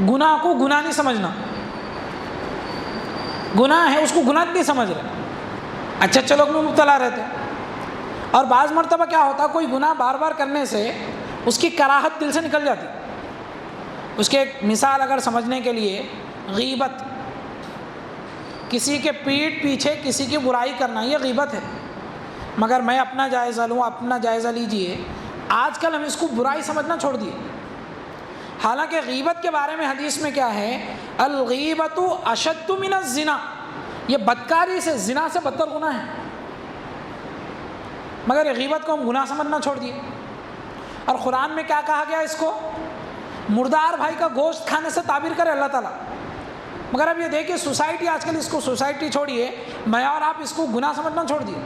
[SPEAKER 1] گناہ کو گناہ نہیں سمجھنا. گناہ ہے اس کو گناہ نہیں سمجھ رہے، اچھے اچھے لوگ میں مبتلا رہتے. اور بعض مرتبہ کیا ہوتا؟ کوئی گناہ بار بار کرنے سے اس کی کراہت دل سے نکل جاتی. اس کے ایک مثال اگر سمجھنے کے لیے، غیبت، کسی کے پیٹھ پیچھے کسی کی برائی کرنا یہ غیبت ہے. مگر میں اپنا جائزہ لوں، اپنا جائزہ لیجئے، آج کل ہم اس کو برائی سمجھنا چھوڑ دیے. حالانکہ غیبت کے بارے میں حدیث میں کیا ہے؟ الغیبت اشد من الزنا، یہ بدکاری سے، زنا سے بدتر گناہ ہے. مگر یہ غیبت کو ہم گناہ سمجھنا چھوڑ دیے. اور قرآن میں کیا کہا گیا؟ اس کو مردار بھائی کا گوشت کھانے سے تعبیر کرے اللہ تعالیٰ. مگر اب یہ دیکھیے سوسائٹی آج کل، اس کو سوسائٹی چھوڑیے، میں اور آپ اس کو گناہ سمجھنا چھوڑ دیے.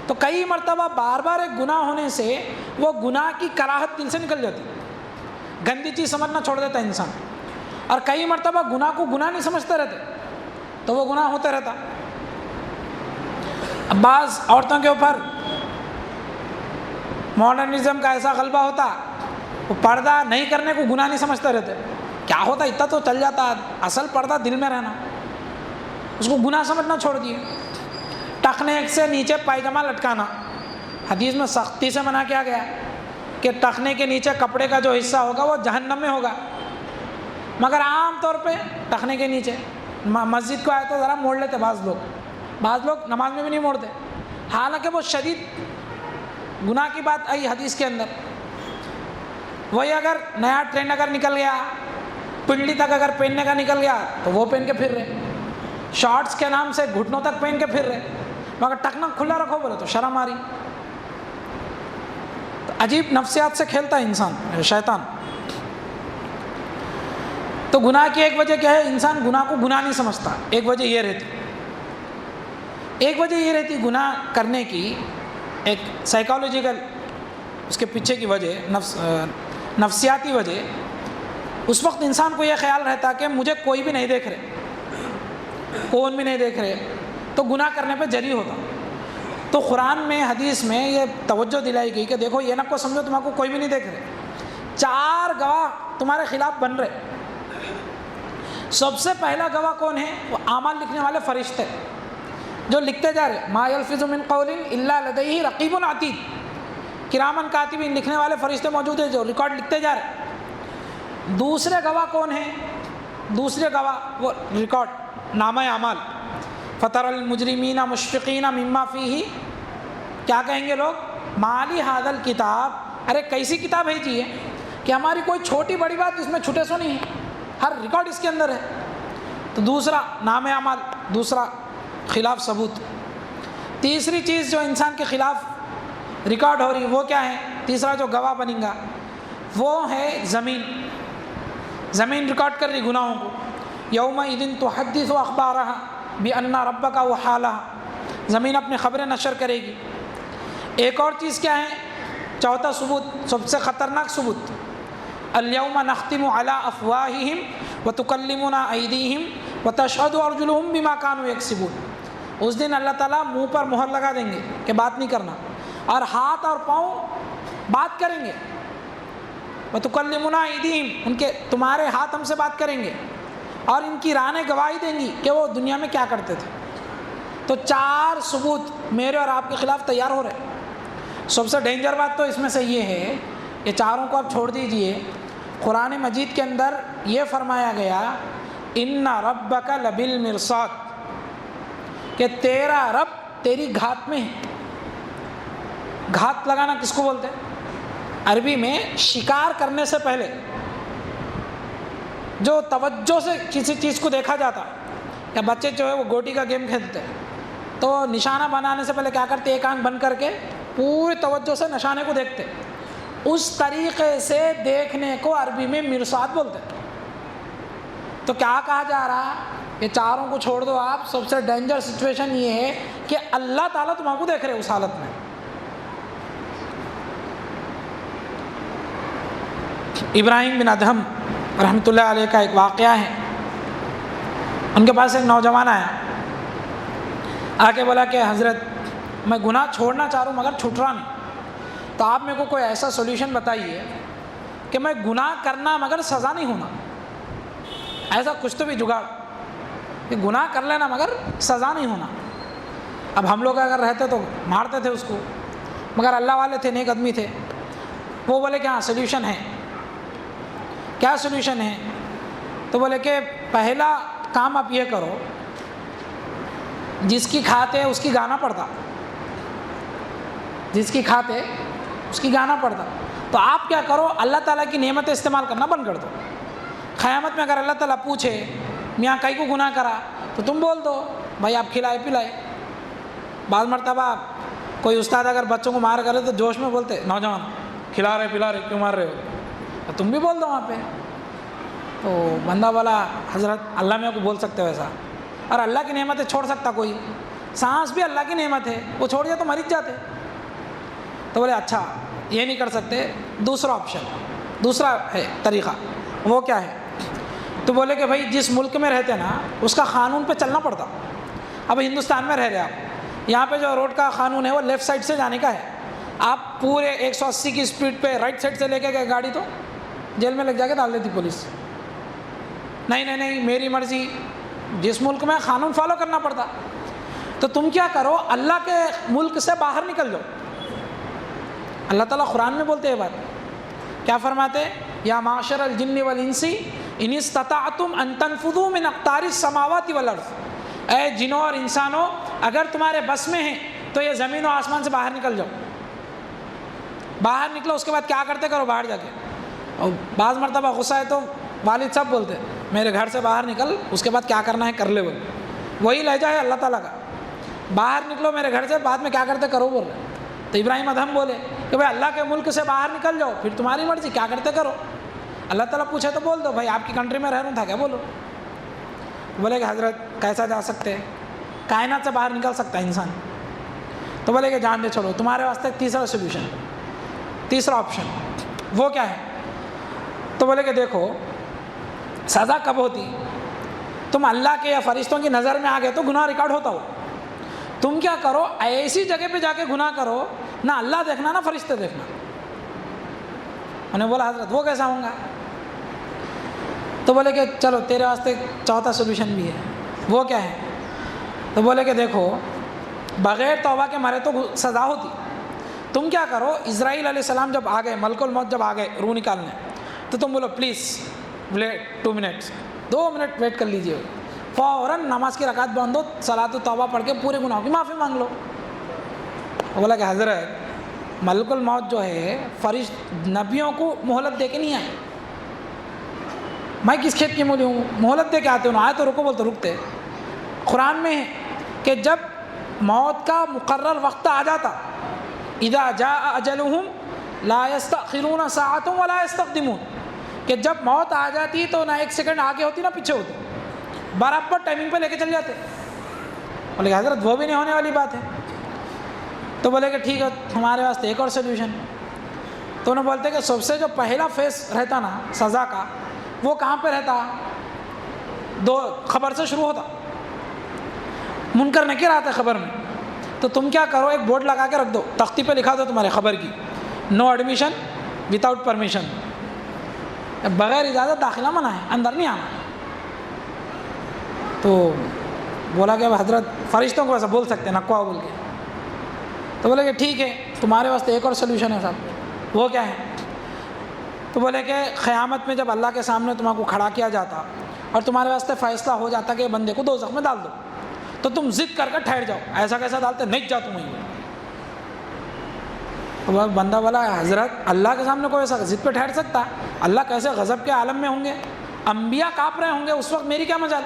[SPEAKER 1] تو کئی مرتبہ بار بار ایک گناہ ہونے سے وہ گناہ کی کراہت دل سے نکل جاتی، گندی چیز سمجھنا چھوڑ دیتا انسان. اور کئی مرتبہ گناہ کو گناہ نہیں سمجھتے رہتے تو وہ گناہ ہوتے رہتا. اب بعض عورتوں کے اوپر ماڈرنزم کا ایسا غلبہ ہوتا، وہ پردہ نہیں کرنے کو گناہ نہیں سمجھتے رہتے. کیا ہوتا؟ اتنا تو چل جاتا، اصل پردہ دل میں رہنا، اس کو گناہ سمجھنا چھوڑ دیے. ٹخنے سے نیچے پائجامہ لٹکانا، حدیث میں سختی سے منع کیا گیا کہ ٹخنے کے نیچے کپڑے کا جو حصہ ہوگا وہ جہنم میں ہوگا. مگر عام طور پہ ٹخنے کے نیچے مسجد کو آئے تو ذرا موڑ لیتے بعض لوگ نماز میں بھی نہیں موڑتے. حالانکہ وہ شدید گناہ کی بات آئی حدیث کے اندر. وہی اگر نیا ٹرینڈ اگر نکل گیا، پنڈلی تک اگر پہننے کا نکل گیا تو وہ پہن کے پھر رہے، شارٹس کے نام سے گھٹنوں تک پہن کے پھر رہے. مگر ٹکنا کھلا رکھو بولے تو شرم آ رہی. تو عجیب نفسیات سے کھیلتا ہے انسان، شیطان. تو گناہ کی ایک وجہ کیا ہے؟ انسان گناہ کو گناہ نہیں سمجھتا. ایک وجہ یہ رہتی گناہ کرنے کی، ایک سائیکالوجیکل اس کے پیچھے کی وجہ، نفسیاتی وجہ. اس وقت انسان کو یہ خیال رہتا کہ مجھے کوئی بھی نہیں دیکھ رہے، کون بھی نہیں دیکھ رہے، تو گناہ کرنے پہ جری ہوتا. تو قرآن میں، حدیث میں یہ توجہ دلائی گئی کہ دیکھو یہ نہ کو سمجھو تمہارے کو کوئی بھی نہیں دیکھ رہے، 4 گواہ تمہارے خلاف بن رہے. سب سے پہلا گواہ کون ہے؟ وہ اعمال لکھنے والے فرشتے جو لکھتے جا رہے، ما یلفظ من قول الا لدیہ رقیب عتید. کرامن کاتبین لکھنے والے فرشتے موجود ہیں جو ریکارڈ لکھتے جا رہے ہیں۔ دوسرے گواہ کون ہیں؟ دوسرے گواہ وہ ریکارڈ نامہ اعمال۔ فَتَرَى الْمُجْرِمِينَ مُشْفِقِينَ مِمَّا فِيهِ، کیا کہیں گے لوگ؟ مَالِ هَذَا الْكِتَابِ، ارے کیسی کتاب ہے جی یہ کہ ہماری کوئی چھوٹی بڑی بات اس میں چھٹے سو نہیں ہے، ہر ریکارڈ اس کے اندر ہے۔ تو دوسرا نام اعمال، دوسرا خلاف ثبوت۔ تیسری چیز جو انسان کے خلاف ریکارڈ ہو رہی وہ کیا ہے؟ تیسرا جو گواہ بنے گا وہ ہے زمین۔ زمین ریکارڈ کر رہی گناہوں کو۔ یومئذ تحدث اخبارها بان ربک وحالها، زمین اپنی خبریں نشر کرے گی۔ ایک اور چیز کیا ہے؟ چوتھا ثبوت، سب سے خطرناک ثبوت، الیوم نختم علی افواہہم وتکلمنا ایدیہم وتشہد ارجلہم بما کانوا یکسبون۔ اس دن اللہ تعالیٰ منہ پر مہر لگا دیں گے کہ بات نہیں کرنا، اور ہاتھ اور پاؤں بات کریں گے۔ وتکلمنا ایدیہم، ان کے تمہارے ہاتھ ہم سے بات کریں گے، اور ان کی رانیں گواہی دیں گی کہ وہ دنیا میں کیا کرتے تھے۔ تو 4 ثبوت میرے اور آپ کے خلاف تیار ہو رہے ہیں۔ سب سے ڈینجر بات تو اس میں سے یہ ہے، یہ چاروں کو آپ چھوڑ دیجئے، قرآن مجید کے اندر یہ فرمایا گیا ان ربک لبالمرصاد، کہ تیرا رب تیری گھات میں ہے۔ گھات لگانا کس کو بولتے ہیں؟ عربی میں شکار کرنے سے پہلے جو توجہ سے کسی چیز کو دیکھا جاتا، یا بچے جو ہے وہ گوٹی کا گیم کھیلتے ہیں تو نشانہ بنانے سے پہلے کیا کرتے؟ ایک آنکھ بند کر کے پوری توجہ سے نشانے کو دیکھتے، اس طریقے سے دیکھنے کو عربی میں مرصاد بولتے ہیں۔ تو کیا کہا جا رہا؟ یہ چاروں کو چھوڑ دو آپ، سب سے ڈینجر سچویشن یہ ہے کہ اللہ تعالیٰ تمہارے کو دیکھ رہے اس حالت میں۔ ابراہیم بن ادہم رحمۃ اللہ علیہ کا ایک واقعہ ہے۔ ان کے پاس ایک نوجوان آیا، آ کے بولا کہ حضرت میں گناہ چھوڑنا چاہ رہا ہوں مگر چھٹ رہا نہیں، تو آپ میرے کو کوئی ایسا سولوشن بتائیے کہ میں گناہ کرنا مگر سزا نہیں ہونا، ایسا کچھ تو بھی جگاڑ کہ گناہ کر لینا مگر سزا نہیں ہونا۔ اب ہم لوگ اگر رہتے تو مارتے تھے اس کو، مگر اللہ والے تھے، نیک آدمی تھے، وہ بولے کہ ہاں سولوشن ہے۔ کیا سولوشن ہے؟ تو بولے کہ پہلا کام آپ یہ کرو، جس کی کھاتے اس کی گانا پڑتا، جس کی کھاتے اس کی گانا پڑتا، تو آپ کیا کرو، اللہ تعالیٰ کی نعمتیں استعمال کرنا بند کر دو۔ قیامت میں اگر اللہ تعالیٰ پوچھے میاں کئی کو گناہ کرا، تو تم بول دو بھائی آپ کھلائے پلائے۔ بعض مرتبہ کوئی استاد اگر بچوں کو مار کرے تو جوش میں بولتے نوجوان کھلا رہے پلا رہے کیوں مار رہے ہو، تم بھی بول دو وہاں پہ۔ تو بندہ بولا حضرت اللہ میاں کو بول سکتے ہو ایسا، اور اللہ کی نعمتیں چھوڑ سکتا کوئی؟ سانس بھی اللہ کی نعمت ہے، وہ چھوڑ دیا تو مر جاتے۔ تو بولے اچھا یہ نہیں کر سکتے، دوسرا آپشن، دوسرا ہے طریقہ، وہ کیا ہے؟ تو بولے کہ بھائی جس ملک میں رہتے نا اس کا قانون پہ چلنا پڑتا۔ اب ہندوستان میں رہ رہے آپ، یہاں پہ جو روڈ کا قانون ہے وہ لیفٹ سائڈ سے جانے کا ہے، آپ پورے 180 کی اسپیڈ پہ رائٹ سائڈ سے لے کے گئے گاڑی تو جیل میں لگ جا کے ڈال دیتی پولیس۔ نہیں میری مرضی، جس ملک میں قانون فالو کرنا پڑتا۔ تو تم کیا کرو، اللہ کے ملک سے باہر نکل جاؤ۔ اللہ تعالیٰ قرآن میں بولتے ہیں بات، کیا فرماتے؟ یا معاشر الجن والانس ان استطعتم ان تنفذوا من اقطار السماوات والارض، اے جنوں اور انسانوں اگر تمہارے بس میں ہیں تو یہ زمین و آسمان سے باہر نکل جاؤ۔ باہر نکلو، اس کے بعد کیا کرتے کرو باہر جا کے۔ اور بعض مرتبہ غصہ ہے تو والد صاحب بولتے میرے گھر سے باہر نکل، اس کے بعد کیا کرنا ہے کر لے، بولے وہی لہجہ ہے اللہ تعالیٰ کا، باہر نکلو میرے گھر سے، بعد میں کیا کرتے کرو بول رہے۔ تو ابراہیم ادہم بولے کہ بھائی اللہ کے ملک سے باہر نکل جاؤ، پھر تمہاری مرضی کیا کرتے کرو۔ اللہ تعالیٰ پوچھے تو بول دو بھائی آپ کی کنٹری میں رہ رہا تھا کیا، بولو۔ بولے کہ حضرت کیسا جا سکتے ہیں، کائنات سے باہر نکل سکتا ہے انسان۔ تو بولے کہ جان دے چھوڑو، تمہارے واسطے تیسرا سولوشن، تیسرا آپشن، وہ کیا ہے؟ تو بولے کہ دیکھو سزا کب ہوتی، تم اللہ کے یا فرشتوں کی نظر میں آ گئے تو گناہ ریکارڈ ہوتا ہو، تم کیا کرو ایسی جگہ پہ جا کے گناہ کرو نہ اللہ دیکھنا نہ فرشتے دیکھنا۔ انہوں نے بولا حضرت وہ کیسا ہوں گا؟ تو بولے کہ چلو تیرے واسطے چوتھا سولوشن بھی ہے، وہ کیا ہے؟ تو بولے کہ دیکھو بغیر توبہ کے مرے تو سزا ہوتی، تم کیا کرو، اسرائیل علیہ السلام جب آ گئے، ملک الموت جب آ گئے روح نکالنے، تو تم بولو please wait 2 minutes, 2 minute wait کر لیجئے، فوراً نماز کی رکعت باندھو، صلاۃ توبہ پڑھ کے پورے گناہوں کی معافی مانگ لو۔ بولا کہ حضرت ملک الموت جو ہے نبیوں کو مہلت دے کے نہیں آئے، میں کس کھیت کی مولی ہوں مہلت دے کے آتے ہوں، آئے تو رکو بولتے رکتے۔ قرآن میں ہے کہ جب موت کا مقرر وقت آ جاتا، اذا جاء اجلہم لا یستأخرون ساعۃ ولا یستقدمون، کہ جب موت آ جاتی تو نہ 1 سیکنڈ آگے ہوتی نہ پیچھے ہوتی، برابر ٹائمنگ پہ لے کے چل جاتے۔ بولے حضرت وہ بھی نہیں ہونے والی بات ہے، تو بولے کہ ٹھیک ہے ہمارے واسطے ایک اور سلیوشن۔ تو انہوں بولتے کہ سب سے جو پہلا فیس رہتا نا سزا کا، وہ کہاں پہ رہتا؟ 2 خبر سے شروع ہوتا، منکر نکیر آتا ہے خبر میں۔ تو تم کیا کرو، ایک بورڈ لگا کے رکھ دو، تختی پہ لکھا دو تمہارے خبر کی، نو ایڈمیشن وداؤٹ پرمیشن، بغیر اجازت داخلہ منع ہے، اندر نہیں آنا۔ تو بولا کہ حضرت فرشتوں کو ایسا بول سکتے ہیں نقوا بول کے؟ تو بولے کہ ٹھیک ہے تمہارے واسطے ایک اور سلیوشن ہے صاحب۔ وہ کیا ہے؟ تو بولے کہ قیامت میں جب اللہ کے سامنے تمہارے کو کھڑا کیا جاتا اور تمہارے واسطے فیصلہ ہو جاتا کہ بندے کو دوزخ میں ڈال دو، تو تم ضد کر ٹھہر جاؤ، ایسا کیسا ڈالتے، نہیں جا تم وہیں۔ تو بندہ بولا حضرت اللہ کے سامنے کوئی ایسا ضد پہ ٹھہر سکتا؟ اللہ کیسے غضب کے عالم میں ہوں گے، انبیاء کانپ رہے ہوں گے، اس وقت میری کیا مجال؟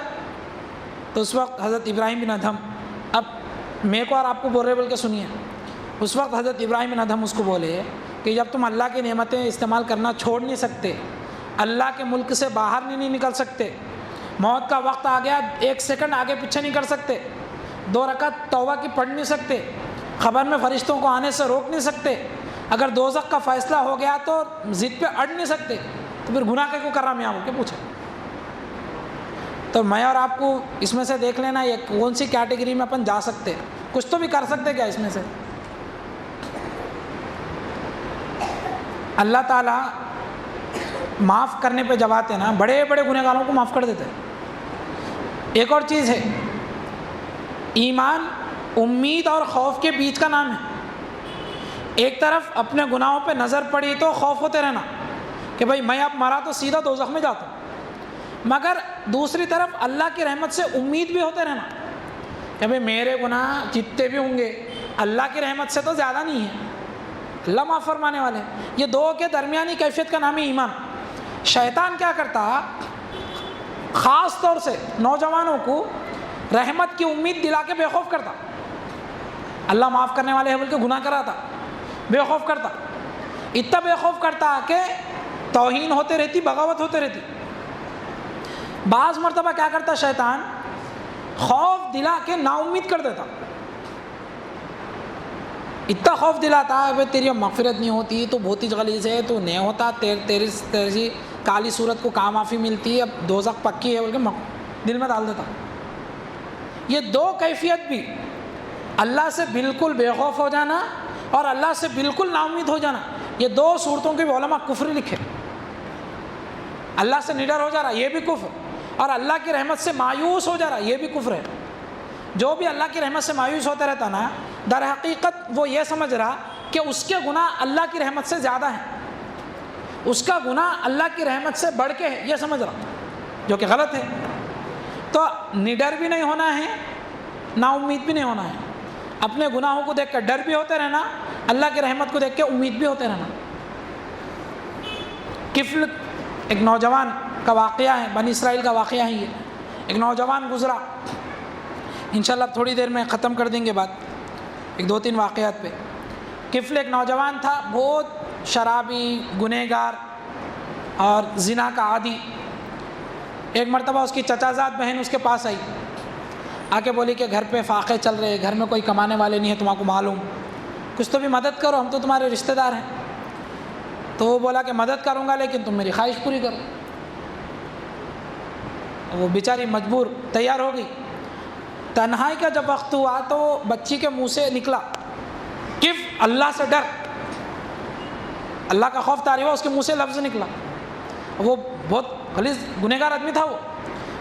[SPEAKER 1] تو اس وقت حضرت ابراہیم بن ادھم، اب میرے کو اور آپ کو بول رہے بول کے سنیے، اس وقت حضرت ابراہیم بن ادھم اس کو بولے کہ جب تم اللہ کی نعمتیں استعمال کرنا چھوڑ نہیں سکتے، اللہ کے ملک سے باہر نہیں نکل سکتے، موت کا وقت آ گیا 1 سیکنڈ آگے پیچھے نہیں کر سکتے، 2 رکعت توبہ کی پڑھ نہیں سکتے، خبر میں فرشتوں کو آنے سے روک نہیں سکتے، اگر دوزخ کا فیصلہ ہو گیا تو ضد پہ اڑ نہیں سکتے، تو پھر گناہ کے کو کر رہا میں آؤں کے پوچھا۔ تو میں اور آپ کو اس میں سے دیکھ لینا یہ کون سی کیٹیگری میں اپن جا سکتے، کچھ تو بھی کر سکتے کیا اس میں سے؟ اللہ تعالیٰ معاف کرنے پہ جب آتے ہیں نا، بڑے بڑے گنہگاروں کو معاف کر دیتے ہیں۔ ایک اور چیز ہے، ایمان امید اور خوف کے بیچ کا نام ہے۔ ایک طرف اپنے گناہوں پہ نظر پڑی تو خوف ہوتے رہنا کہ بھائی میں اب مرا تو سیدھا دوزخ میں جاتا ہوں، مگر دوسری طرف اللہ کی رحمت سے امید بھی ہوتے رہنا کہ بھائی میرے گناہ جتنے بھی ہوں گے اللہ کی رحمت سے تو زیادہ نہیں ہے، اللہ معاف فرمانے والے ہیں۔ یہ دو کے درمیانی کیفیت کا نام ہے ایمان۔ شیطان کیا کرتا، خاص طور سے نوجوانوں کو رحمت کی امید دلا کے بے خوف کرتا، اللہ معاف کرنے والے ہے بول کے گناہ کراتا، بے خوف کرتا، اتنا بے خوف کرتا کہ توہین ہوتے رہتی، بغاوت ہوتے رہتی۔ بعض مرتبہ کیا کرتا شیطان، خوف دلا کے نا امید کر دیتا، اتنا خوف دلاتا ہے تیری مغفرت نہیں ہوتی، تو بہت ہی غلیظ ہے، تو نہیں ہوتا، تیری کالی صورت کو کام معافی ملتی ہے، اب دوزخ پکی ہے بول کے دل میں ڈال دیتا۔ یہ دو کیفیت بھی، اللہ سے بالکل بے خوف ہو جانا اور اللہ سے بالکل نا امید ہو جانا، یہ دو صورتوں کے علماء کفر لکھے۔ اللہ سے نڈر ہو جا رہا یہ بھی کفر، اور اللہ کی رحمت سے مایوس ہو جا رہا یہ بھی کفر ہے۔ جو بھی اللہ کی رحمت سے مایوس ہوتا رہتا نا، در حقیقت وہ یہ سمجھ رہا کہ اس کے گناہ اللہ کی رحمت سے زیادہ ہیں، اس کا گناہ اللہ کی رحمت سے بڑھ کے ہے، یہ سمجھ رہا، جو کہ غلط ہے۔ تو نڈر بھی نہیں ہونا ہے، نا امید بھی نہیں ہونا ہے، اپنے گناہوں کو دیکھ کر ڈر بھی ہوتے رہنا، اللہ کی رحمت کو دیکھ کے امید بھی ہوتے رہنا۔ کفل ایک نوجوان کا واقعہ ہے، بنی اسرائیل کا واقعہ ہے یہ۔ ایک نوجوان گزرا، انشاءاللہ تھوڑی دیر میں ختم کر دیں گے بات، ایک 2-3 واقعات پہ۔ کفل ایک نوجوان تھا، بہت شرابی، گنہگار اور زنا کا عادی۔ ایک مرتبہ اس کی چچا زاد بہن اس کے پاس آئی، آ کے بولی کہ گھر پہ فاقے چل رہے، گھر میں کوئی کمانے والے نہیں ہیں، تمہارے کو معلوم، کچھ تو بھی مدد کرو، ہم تو تمہارے رشتہ دار ہیں۔ تو وہ بولا کہ مدد کروں گا لیکن تم میری خواہش پوری کرو۔ وہ بیچاری مجبور تیار ہو گئی۔ تنہائی کا جب وقت ہوا تو بچی کے منہ سے نکلا کف اللہ سے ڈر، اللہ کا خوف طاری ہوا، اس کے منہ سے لفظ نکلا۔ وہ بہت غلیظ گنہگار آدمی تھا وہ،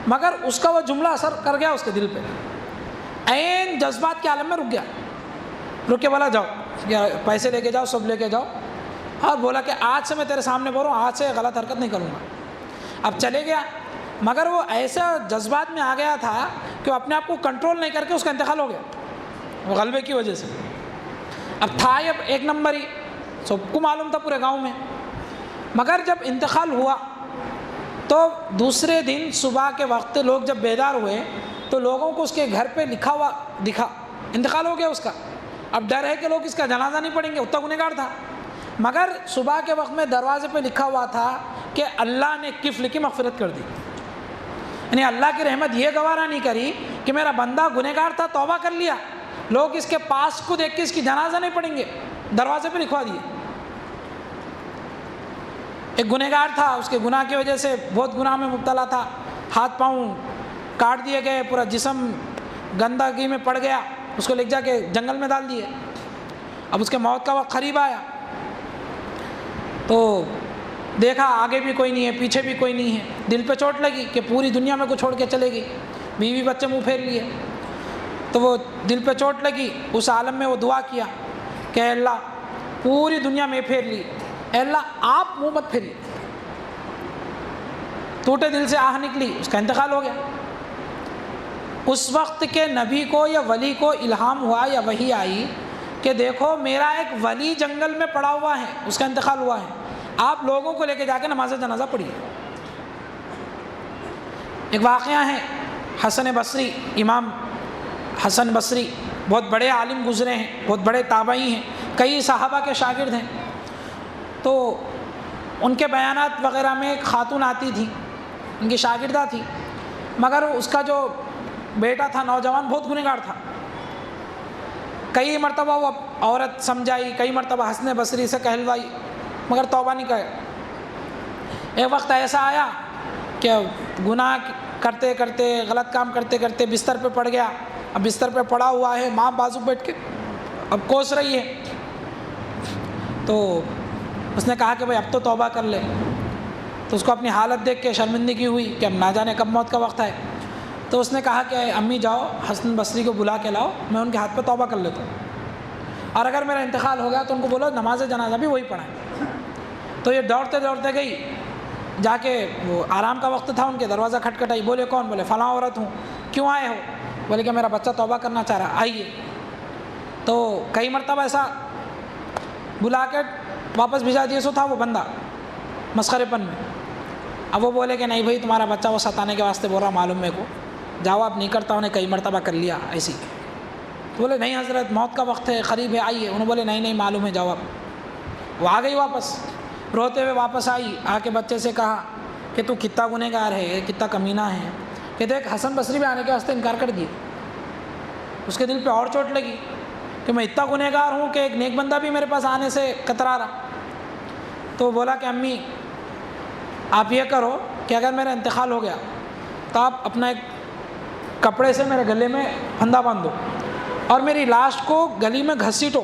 [SPEAKER 1] مگر اس کا وہ جملہ اثر کر گیا اس کے دل پہ، عین جذبات کے عالم میں رک گیا، رک کے بولا جاؤ یا پیسے لے کے جاؤ، سب لے کے جاؤ، اور بولا کہ آج سے میں تیرے سامنے بول رہا ہوں، آج سے غلط حرکت نہیں کروں گا. اب چلے گیا، مگر وہ ایسا جذبات میں آ گیا تھا کہ وہ اپنے آپ کو کنٹرول نہیں کر کے اس کا انتقال ہو گیا، وہ غلبے کی وجہ سے. اب تھا یہ ایک نمبر ہی، سب کو معلوم تھا پورے گاؤں میں. مگر جب انتقال ہوا تو دوسرے دن صبح کے وقت لوگ جب بیدار ہوئے تو لوگوں کو اس کے گھر پہ لکھا ہوا دکھا، انتقال ہو گیا اس کا. اب ڈر ہے کہ لوگ اس کا جنازہ نہیں پڑھیں گے، اتنا گنہگار تھا. مگر صبح کے وقت میں دروازے پہ لکھا ہوا تھا کہ اللہ نے کف لکھی، مغفرت کر دی. یعنی اللہ کی رحمت یہ گوارا نہیں کری کہ میرا بندہ گنہگار تھا، توبہ کر لیا، لوگ اس کے پاس کو دیکھ کے اس کی جنازہ نہیں پڑھیں گے، دروازے پہ لکھوا دیے. ایک گنہگار تھا، اس کے گناہ کی وجہ سے بہت گناہ میں مبتلا تھا، ہاتھ پاؤں کاٹ دیے گئے، پورا جسم گندگی میں پڑ گیا، اس کو لے جا کے جنگل میں ڈال دیے. اب اس کے موت کا وقت قریب آیا تو دیکھا آگے بھی کوئی نہیں ہے، پیچھے بھی کوئی نہیں ہے. دل پہ چوٹ لگی کہ پوری دنیا میں کو چھوڑ کے چلے گی، بیوی بچے منہ پھیر لیے. تو وہ دل پہ چوٹ لگی، اس عالم میں وہ دعا کیا کہ اے اللہ پوری دنیا میں پھیر لی، اے اللہ آپ منہ مت پھیریے. ٹوٹے دل سے آہ نکلی، اس کا انتقال ہو گیا. اس وقت کے نبی کو یا ولی کو الہام ہوا یا وحی آئی کہ دیکھو میرا ایک ولی جنگل میں پڑا ہوا ہے، اس کا انتقال ہوا ہے، آپ لوگوں کو لے کے جا کے نماز جنازہ پڑھیے. ایک واقعہ ہے، حسن بصری، امام حسن بصری بہت بڑے عالم گزرے ہیں، بہت بڑے تابعی ہیں، کئی صحابہ کے شاگرد ہیں. تو ان کے بیانات وغیرہ میں ایک خاتون آتی تھی، ان کی شاگردہ تھی، مگر اس کا جو بیٹا تھا نوجوان بہت گنہگار تھا. کئی مرتبہ وہ عورت سمجھائی، کئی مرتبہ حسن بصری سے کہلوائی، مگر توبہ نہیں کرے. ایک وقت ایسا آیا کہ گناہ کرتے کرتے، غلط کام کرتے کرتے بستر پہ پڑ گیا. اب بستر پہ پڑا ہوا ہے، ماں بازو بیٹھ کے اب کوس رہی ہے. تو اس نے کہا کہ بھائی اب تو توبہ کر لے. تو اس کو اپنی حالت دیکھ کے شرمندگی ہوئی کہ اب نہ جانے کب موت کا وقت ہے. تو اس نے کہا کہ امی جاؤ حسن بصری کو بلا کے لاؤ، میں ان کے ہاتھ پہ توبہ کر لیتا ہوں، اور اگر میرا انتقال ہو گیا تو ان کو بولو نماز جنازہ بھی وہی پڑھائیں. تو یہ دوڑتے دوڑتے گئی، جا کے وہ آرام کا وقت تھا، ان کے دروازہ کھٹکھٹائی. بولے کون؟ بولے فلاں عورت ہوں. کیوں آئے ہو؟ بولے کہ میرا بچہ توبہ کرنا چاہ رہا، آئیے. تو کئی مرتبہ ایسا بلا کے واپس بھیجا دیے. سو تھا وہ بندہ مسخرے پن میں. اب وہ بولے کہ نہیں بھائی تمہارا بچہ وہ ستانے کے واسطے بول رہا، معلوم میرے کو، جاؤ آپ نہیں کرتا. انہیں کئی مرتبہ کر لیا ایسی. بولے نہیں حضرت موت کا وقت ہے، قریب ہے، آئیے. انہوں بولے نہیں معلوم ہے، جاؤ آپ. وہ آ گئی واپس، روتے ہوئے واپس آئی. آ کے بچے سے کہا کہ تو کتنا گنہگار ہے، کتنا کمینہ ہے. کہ دیکھ حسن بصری بھی آنے کے واسطے انکار کر دیے. اس کے دل پہ اور چوٹ لگی کہ میں اتنا گنہگار ہوں کہ ایک نیک بندہ بھی میرے پاس آنے سے کترا رہا. تو بولا کہ امی آپ یہ کرو کہ اگر میرا انتقال ہو گیا تو آپ اپنا ایک کپڑے سے میرے گلے میں پھندا باندھ دو اور میری لاش کو گلی میں گھسیٹو،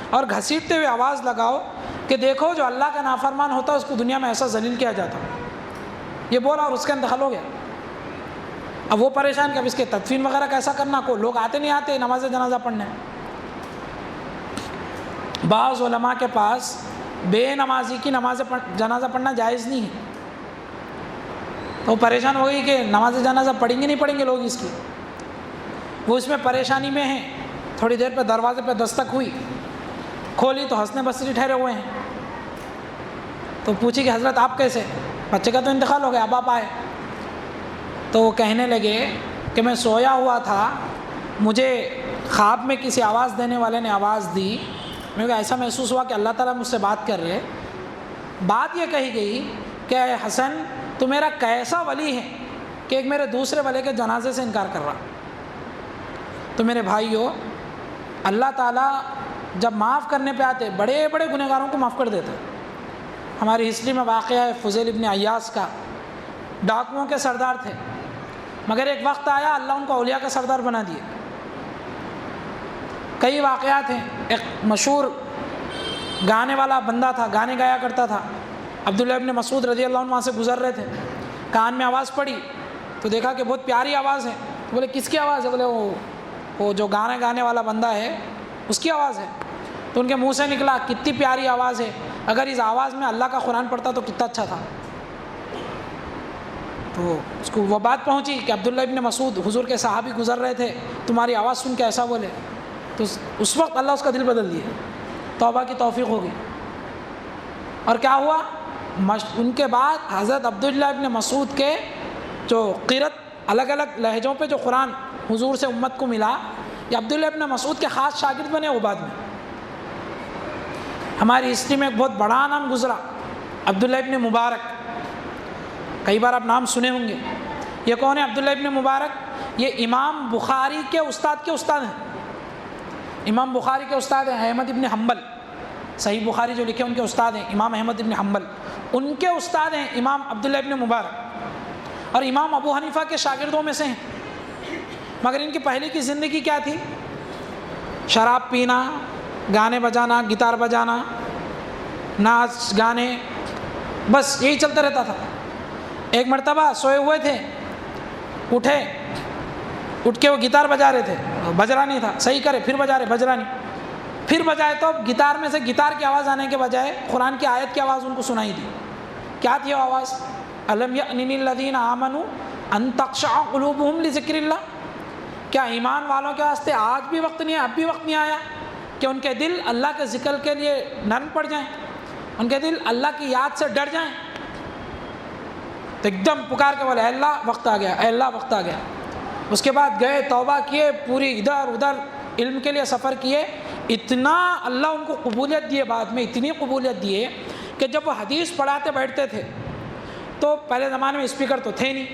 [SPEAKER 1] اور گھسیٹتے ہوئے آواز لگاؤ کہ دیکھو جو اللہ کا نافرمان ہوتا ہے اس کو دنیا میں ایسا ذلیل کیا جاتا. یہ بولا اور اس کا انتقال ہو گیا. اب وہ پریشان کہ اب اس کے تدفین وغیرہ کیسا کرنا، کو لوگ آتے نہیں آتے نماز جنازہ پڑھنے. بعض علماء کے پاس بے نمازی کی نماز جنازہ پڑھنا جائز نہیں ہے. تو وہ پریشان ہو گئی کہ نماز جنازہ پڑھیں گے نہیں پڑھیں گے لوگ اس کی. وہ اس میں پریشانی میں ہیں. تھوڑی دیر پہ دروازے پہ دستک ہوئی، کھولی تو حسن بصری ٹھہرے ہوئے ہیں. تو پوچھی کہ حضرت آپ کیسے؟ بچے کا تو انتقال ہو گیا، اب آپ آئے. تو وہ کہنے لگے کہ میں سویا ہوا تھا، مجھے خواب میں کسی آواز دینے والے نے آواز دی. میرے کو ایسا محسوس ہوا کہ اللہ تعالیٰ مجھ سے بات کر رہے. بات یہ کہی گئی کہ اے حسن تو میرا کیسا ولی ہے کہ ایک میرے دوسرے ولی کے جنازے سے انکار کر رہا. تو میرے بھائیو، اللہ تعالیٰ جب معاف کرنے پہ آتے بڑے بڑے گنہگاروں کو معاف کر دیتے. ہماری ہسٹری میں واقعہ ہے فضیل ابن عیاض کا. ڈاکوؤں کے سردار تھے، مگر ایک وقت آیا اللہ ان کو اولیاء کا سردار بنا دیے. کئی واقعات ہیں. ایک مشہور گانے والا بندہ تھا، گانے گایا کرتا تھا. عبداللہ ابن مسعود رضی اللہ عنہ وہاں سے گزر رہے تھے، کان میں آواز پڑی تو دیکھا کہ بہت پیاری آواز ہے. بولے کس کی آواز ہے؟ بولے وہ جو گانا گانے والا بندہ ہے اس کی آواز ہے. تو ان کے منہ سے نکلا کتنی پیاری آواز ہے، اگر اس آواز میں اللہ کا قرآن پڑھتا تو کتنا اچھا تھا۔ تو اس کو وہ بات پہنچی کہ عبداللہ ابن مسعود حضور کے صحابی گزر رہے تھے، تمہاری آواز سن کے ایسا بولے، تو اس وقت اللہ اس کا دل بدل دیا، توبہ کی توفیق ہوگی۔ اور کیا ہوا، ان کے بعد حضرت عبداللہ ابن مسعود کے جو قرأت الگ الگ لہجوں پہ جو قرآن حضور سے امت کو ملا، یہ عبداللہ ابن مسعود کے خاص شاگرد بنے وہ بعد میں۔ ہماری ہسٹری میں ایک بہت بڑا نام گزرا، عبداللہ ابن مبارک، کئی بار آپ نام سنے ہوں گے۔ یہ کون ہے عبداللہ ابن مبارک؟ یہ امام بخاری کے استاد ہیں۔ امام بخاری کے استاد ہیں احمد ابن حنبل، صحیح بخاری جو لکھے ان کے استاد ہیں امام احمد ابن حنبل، ان کے استاد ہیں امام عبداللہ ابن مبارک، اور امام ابو حنیفہ کے شاگردوں میں سے ہیں۔ مگر ان کی پہلے کی زندگی کیا تھی؟ شراب پینا، گانے بجانا، گٹار بجانا، ناچ گانے، بس یہی چلتا رہتا تھا۔ ایک مرتبہ سوئے ہوئے تھے، اٹھ کے وہ گٹار بجا رہے تھے، بج رہا نہیں تھا، صحیح کرے پھر بجا رہے، بج رہا نہیں، پھر بجائے تو گٹار میں سے گٹار کی آواز آنے کے بجائے قرآن کی آیت کی آواز ان کو سنائی دی۔ کیا تھی وہ آواز؟ الم یأن للذین آمنوا ان تخشع قلوبہم لذکر اللہ، کیا ایمان والوں کے واسطے آج بھی وقت نہیں ہے، اب بھی وقت نہیں آیا کہ ان کے دل اللہ کے ذکر کے لیے نرم پڑ جائیں، ان کے دل اللہ کی یاد سے ڈر جائیں؟ تو ایک دم پکار کے بولے اے اللہ وقت آ گیا، اے اللہ وقت آ گیا۔ اس کے بعد گئے، توبہ کیے، پوری ادھر ادھر علم کے لیے سفر کیے، اتنا اللہ ان کو قبولیت دیے، بعد میں اتنی قبولیت دیے کہ جب وہ حدیث پڑھاتے بیٹھتے تھے تو پہلے زمانے میں اسپیکر تو تھے نہیں،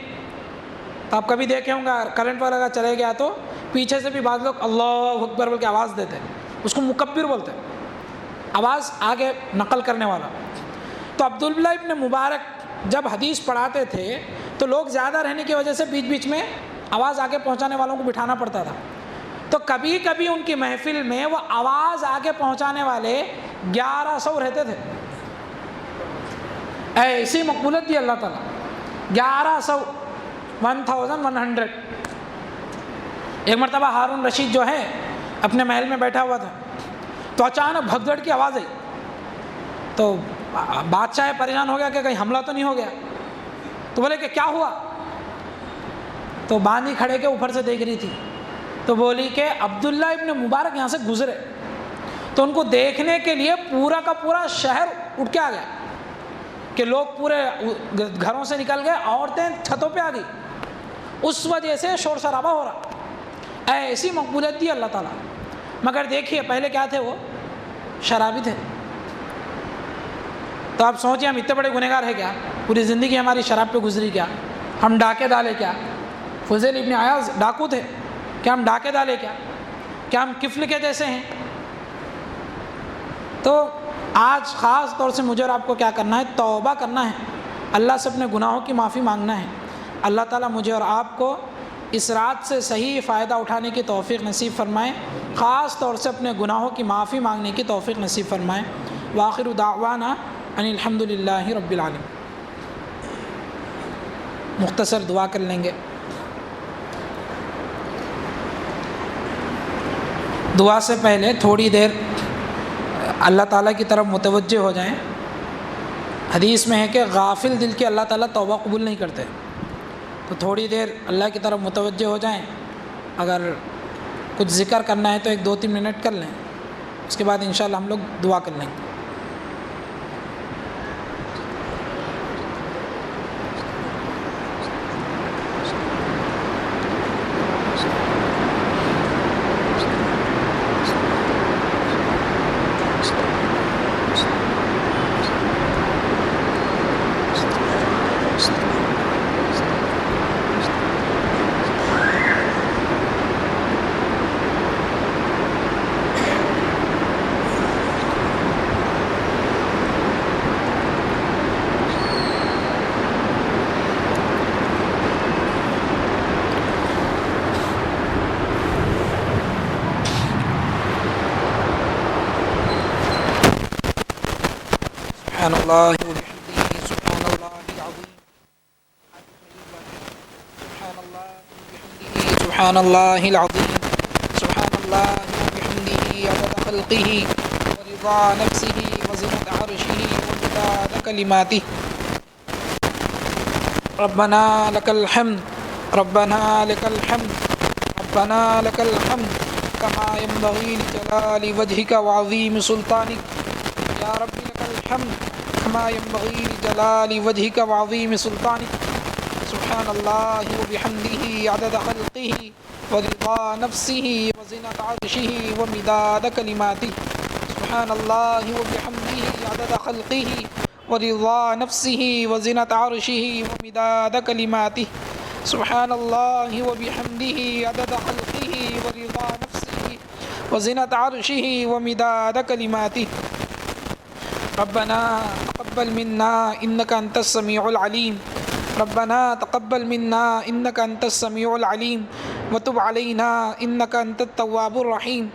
[SPEAKER 1] تو آپ کبھی دیکھے ہوں گے کرنٹ وغیرہ چلے گیا تو پیچھے سے بھی بعض لوگ اللہ اکبر بول کے آواز دیتے، اس کو مکبر بولتے، آواز آگے نقل کرنے والا۔ تو عبداللہ ابن مبارک جب حدیث پڑھاتے تھے تو لوگ زیادہ رہنے کی وجہ سے بیچ بیچ میں آواز آگے پہنچانے والوں کو بٹھانا پڑتا تھا، تو کبھی کبھی ان کی محفل میں وہ آواز آگے پہنچانے والے 1100 رہتے تھے۔ ایسی مقبولیت دی اللہ تعالیٰ، 1100، 1100۔ ایک مرتبہ ہارون رشید جو ہے اپنے محل میں بیٹھا ہوا تھا، تو اچانک بھگدڑ کی آواز آئی، تو بادشاہ پریشان ہو گیا کہ کہیں حملہ تو نہیں ہو گیا، تو بولے کہ کیا ہوا؟ تو باندھی کھڑے کے اوپر سے دیکھ رہی تھی، تو بولی کہ عبداللہ ابن مبارک یہاں سے گزرے، تو ان کو دیکھنے کے لیے پورا کا پورا شہر اٹھ کے آ گیا، کہ لوگ پورے گھروں سے نکل گئے، عورتیں چھتوں پہ آ گئی، اس وجہ سے شور شرابہ ہو رہا۔ ایسی مقبولیت دی اللہ تعالیٰ۔ مگر دیکھیے پہلے کیا تھے، وہ شرابی تھے۔ تو آپ سوچیں ہم اتنے بڑے گنہگار ہیں کیا؟ پوری زندگی ہماری شراب پہ گزری کیا؟ ہم ڈاکے ڈالے کیا؟ فضیل ابن عیاض ڈاکو تھے، کیا ہم ڈاکے ڈالے کیا ہم کفل کے جیسے ہیں؟ تو آج خاص طور سے مجھے اور آپ کو کیا کرنا ہے؟ توبہ کرنا ہے، اللہ سے اپنے گناہوں کی معافی مانگنا ہے۔ اللہ تعالیٰ مجھے اور آپ کو اس رات سے صحیح فائدہ اٹھانے کی توفیق نصیب فرمائے، خاص طور سے اپنے گناہوں کی معافی مانگنے کی توفیق نصیب فرمائے۔ وآخر دعوانا ان الحمد للہ رب العالمین۔ مختصر دعا کر لیں گے۔ دعا سے پہلے تھوڑی دیر اللہ تعالیٰ کی طرف متوجہ ہو جائیں۔ حدیث میں ہے کہ غافل دل کے اللہ تعالیٰ توبہ قبول نہیں کرتے، تو تھوڑی دیر اللہ کی طرف متوجہ ہو جائیں۔ اگر کچھ ذکر کرنا ہے تو 1-2-3 منٹ کر لیں، اس کے بعد انشاءاللہ ہم لوگ دعا کر لیں گے۔ سبحان اللہ وبحمدہ، سبحان اللہ العظیم، سبحان اللہ وبحمدہ، سبحان اللہ العظیم، سبحان اللہ وبحمدہ، عدد خلقہ ورضا نفسه وزنة عرشه ومداد كلماته. ربنا لك الحمد ربنا لك الحمد ربنا لك الحمد كما ينبغي لجلال وجهك وعظيم سلطانك. يا رب لك الحمد كما ينبغي لجلال وجهك وعظيم سلطانك. سبحان الله وبحمده عدد خلقه ورضا نفسه وزنة عرشه ومداد كلماته. سبحان الله وبحمده عدد خلقه ورضا نفسه وزنة عرشه ومداد كلماته. سبحان الله وبحمده عدد خلقه ورضا نفسه وزنة عرشه ومداد كلماته. ربنا تقبل منا إنك أنت السميع العليم ربنا تقبل منا إنك أنت السميع العليم وتب علينا إنك أنت التواب الرحيم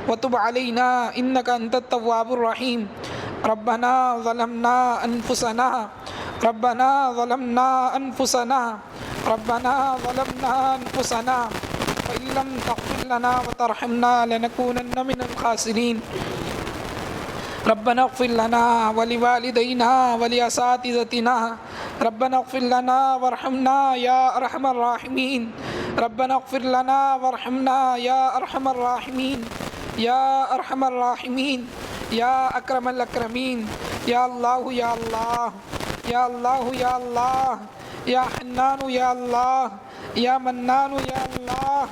[SPEAKER 1] وتب علينا إنك أنت التواب الرحيم. ربنا ظلمنا أنفسنا ربنا ظلمنا أنفسنا ربنا ظلمنا أنفسنا وإن لم تغفر لنا وترحمنا لنكونن من الخاسرين. ربنا اغفر لنا ولوالدينا ولأساتذتنا ربنا اغفر لنا وارحمنا يا أرحم الراحمين. ربنا اغفر لنا وارحمنا يا أرحم الراحمين يا أرحم الراحمين يا أكرم الأكرمين. يا الله يا الله يا الله يا الله يا حنان يا الله يا منان يا الله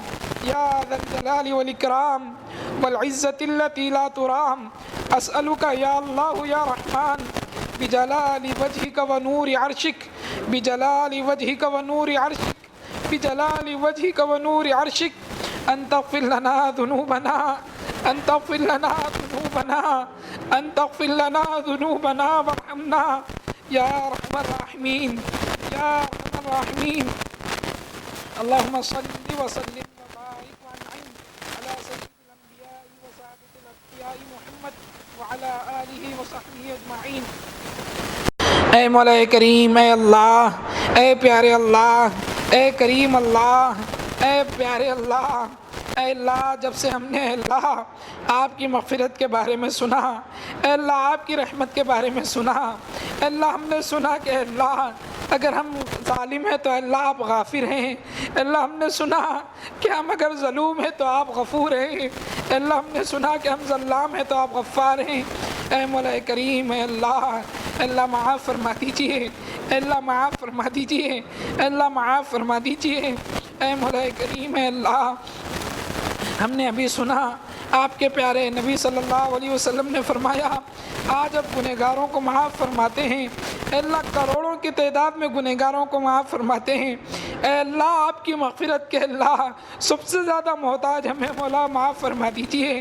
[SPEAKER 1] يا ذا الجلال والإكرام والعزة التي لا ترام. أسألك يا الله يا رحمن بجلال وجهك ونور عرشك بجلال وجهك ونور عرشك بجلال وجهك ونور عرشك أن تغفر لنا ذنوبنا أن تغفر لنا ذنوبنا أن تغفر لنا ذنوبنا وارحمنا يا أرحم الراحمين يا أرحم الراحمين. اللهم صل وسلم وبارك وأنعم على سيد الأنبياء وسادة الأتقياء محمد وعلى آلہ وصحبہ اجمعین. اے مولا کریم، اے اللہ، اے پیارے اللہ، اے کریم اللہ، اے پیارے اللہ، اے اللہ جب سے ہم نے اے اللہ آپ کی مغفرت کے بارے میں سنا، اے اللہ آپ کی رحمت کے بارے میں سنا، اے اللہ ہم نے سنا کہ اے اللہ اگر ہم ظالم ہیں تو اے اللہ آپ غافر ہیں، اے اللہ ہم نے سنا کہ ہم اگر ظلوم ہیں تو آپ غفور ہیں، اے اللہ ہم نے سنا کہ ہم ظلام ہیں تو آپ غفار ہیں. اے مولا کریم، اے اللہ معاف فرما دیجئے، اے اللہ معاف فرما دیجئے، اے اللہ معاف فرما دیجئے. اے مولا کریم، اے اللہ ہم نے ابھی سنا آپ کے پیارے نبی صلی اللہ علیہ وسلم نے فرمایا آج اب گنہگاروں کو معاف فرماتے ہیں. اے اللہ کروڑوں کی تعداد میں گنہگاروں کو معاف فرماتے ہیں. اے اللہ آپ کی مغفرت کے اللہ سب سے زیادہ محتاج ہمیں مولا معاف فرما دیجیے.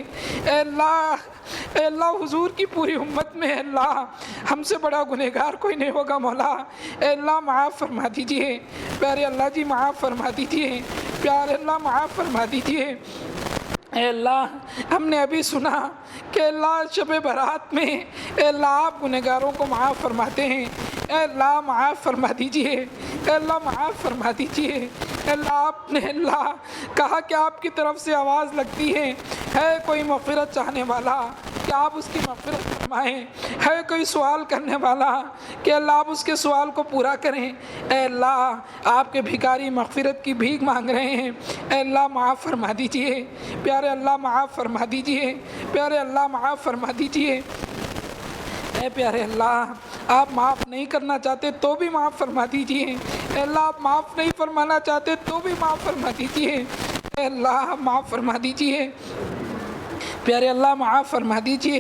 [SPEAKER 1] اے اللہ حضور کی پوری امت میں اے اللہ ہم سے بڑا گنہگار کوئی نہیں ہوگا مولا. اے اللہ معاف فرما دیجیے. پیارے اللہ جی معاف فرما دیجیے. پیارے اللہ معاف فرما دیجیے. اے اللہ ہم نے ابھی سنا کہ اللہ شب برات میں اے اللہ آپ گنہگاروں کو معاف فرماتے ہیں. اے اللہ معاف فرما دیجئے. اے اللہ معاف فرما دیجئے. اے اللہ آپ نے اللہ کہا کہ آپ کی طرف سے آواز لگتی ہے کوئی مغفرت چاہنے والا کہ آپ اس کی مغفرت فرمائیں، ہے کوئی سوال کرنے والا کہ اللہ آپ اس کے سوال کو پورا کریں. اے اللہ آپ کے بھکاری مغفرت کی بھیک مانگ رہے ہیں. اے اللہ معاف فرما دیجئے. پیارے اللہ معاف فرما دیجئے. پیارے اللہ معاف فرما دیجئے. اے پیارے اللہ آپ معاف نہیں کرنا چاہتے تو بھی معاف فرما دیجئے. اے اللہ آپ معاف نہیں فرمانا چاہتے تو بھی معاف فرما دیجئے. اے اللہ معاف فرما دیجئے. پیارے اللہ معاف فرما دیجئے.